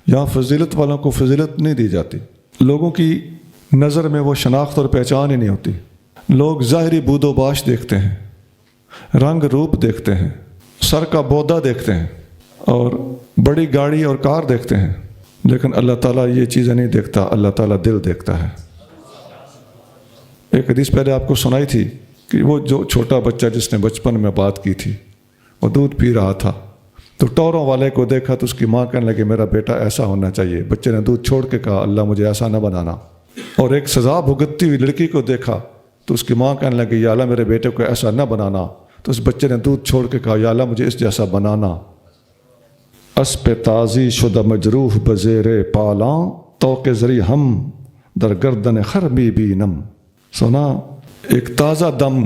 یہاں فضیلت والوں کو فضیلت نہیں دی جاتی۔ لوگوں کی نظر میں وہ شناخت اور پہچان ہی نہیں ہوتی۔ لوگ ظاہری بود و باش دیکھتے ہیں، رنگ روپ دیکھتے ہیں، سر کا بودا دیکھتے ہیں، اور بڑی گاڑی اور کار دیکھتے ہیں، لیکن اللہ تعالیٰ یہ چیزیں نہیں دیکھتا، اللہ تعالیٰ دل دیکھتا ہے۔ ایک حدیث پہلے آپ کو سنائی تھی کہ وہ جو چھوٹا بچہ جس نے بچپن میں بات کی تھی، وہ دودھ پی رہا تھا، تو ٹوروں والے کو دیکھا تو اس کی ماں کہنے لگی میرا بیٹا ایسا ہونا چاہیے۔ بچے نے دودھ چھوڑ کے کہا اللہ مجھے ایسا نہ بنانا۔ اور ایک سزا بھگتتی ہوئی لڑکی کو دیکھا تو اس کی ماں کہنے لگی یا اللہ میرے بیٹے کو ایسا نہ بنانا، تو اس بچے نے دودھ چھوڑ کے کہا یا اللہ مجھے اس جیسا بنانا۔ اسب تازی شدہ مجروح بزیر پالاں تو کے ذریعے ہم در گردن خرمی بینم. سنا ایک تازہ دم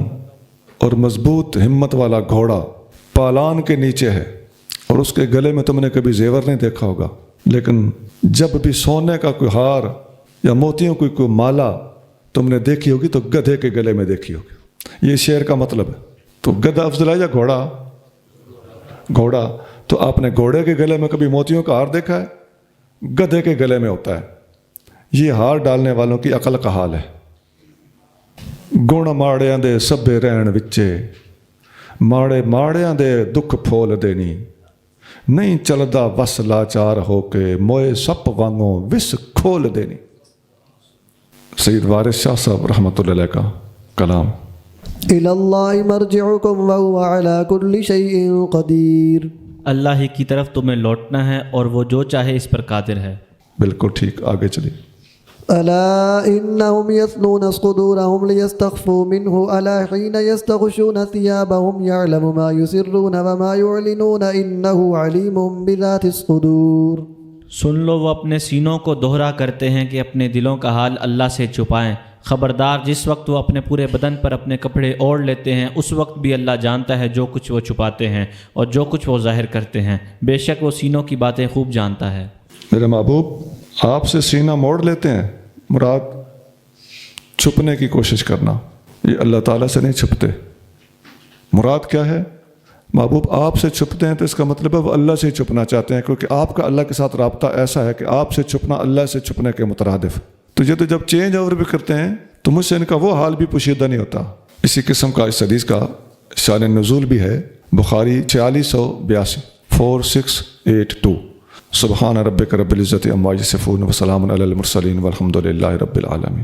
اور مضبوط ہمت والا گھوڑا پالان کے نیچے ہے اور اس کے گلے میں تم نے کبھی زیور نہیں دیکھا ہوگا، لیکن جب بھی سونے کا کوئی ہار یا موتیوں کی کوئی مالا تم نے دیکھی ہوگی تو گدھے کے گلے میں دیکھی ہوگی. یہ شعر کا مطلب ہے. تو گدھا افضل ہے یا گھوڑا؟ گھوڑا. تو آپ نے گھوڑے کے گلے میں کبھی موتیوں کا ہار دیکھا ہے؟ گدھے کے گلے میں ہوتا ہے. یہ ہار ڈالنے والوں کی عقل کا حال ہے. گن ماڑیاں دے سبے رہن وچے ماڑے ماڑیاں دے دکھ پھول دینی نہیں چلدا وس لاچار ہو کے موئے سپ وانگوں وس کھول دینی. سید وارث شاہ صاحب رحمۃ اللہ علیہ کا کلام. إلى الله مرجعكم وهو على كل شيء قدير. اللہ ہی کی طرف تمہیں لوٹنا ہے اور وہ جو چاہے اس پر قادر ہے. بالکل ٹھیک. آگے چلیے. ألا إنهم يثنون صدورهم ليستخفوا منه ألا حين يستغشون ثيابهم يعلم ما يسرون وما يعلنون إنه عليم بذات الصدور. سن لو وہ اپنے سینوں کو دوہرا کرتے ہیں کہ اپنے دلوں کا حال اللہ سے چھپائیں. خبردار جس وقت وہ اپنے پورے بدن پر اپنے کپڑے اوڑھ لیتے ہیں اس وقت بھی اللہ جانتا ہے جو کچھ وہ چھپاتے ہیں اور جو کچھ وہ ظاہر کرتے ہیں. بے شک وہ سینوں کی باتیں خوب جانتا ہے. میرے محبوب آپ سے سینہ موڑ لیتے ہیں، مراد چھپنے کی کوشش کرنا. یہ اللہ تعالیٰ سے نہیں چھپتے. مراد کیا ہے؟ محبوب آپ سے چھپتے ہیں تو اس کا مطلب ہے وہ اللہ سے چھپنا چاہتے ہیں، کیونکہ آپ کا اللہ کے ساتھ رابطہ ایسا ہے کہ آپ سے چھپنا اللہ سے چھپنے کے مترادف. تو یہ تو جب چینج اوور بھی کرتے ہیں تو مجھ سے ان کا وہ حال بھی پوشیدہ نہیں ہوتا. اسی قسم کا اس حدیث کا شان نزول بھی ہے. بخاری 4682 4682. سبحان ربک رب العزت عما یصفون وسلام علی المرسلین والحمد للہ رب العالمین.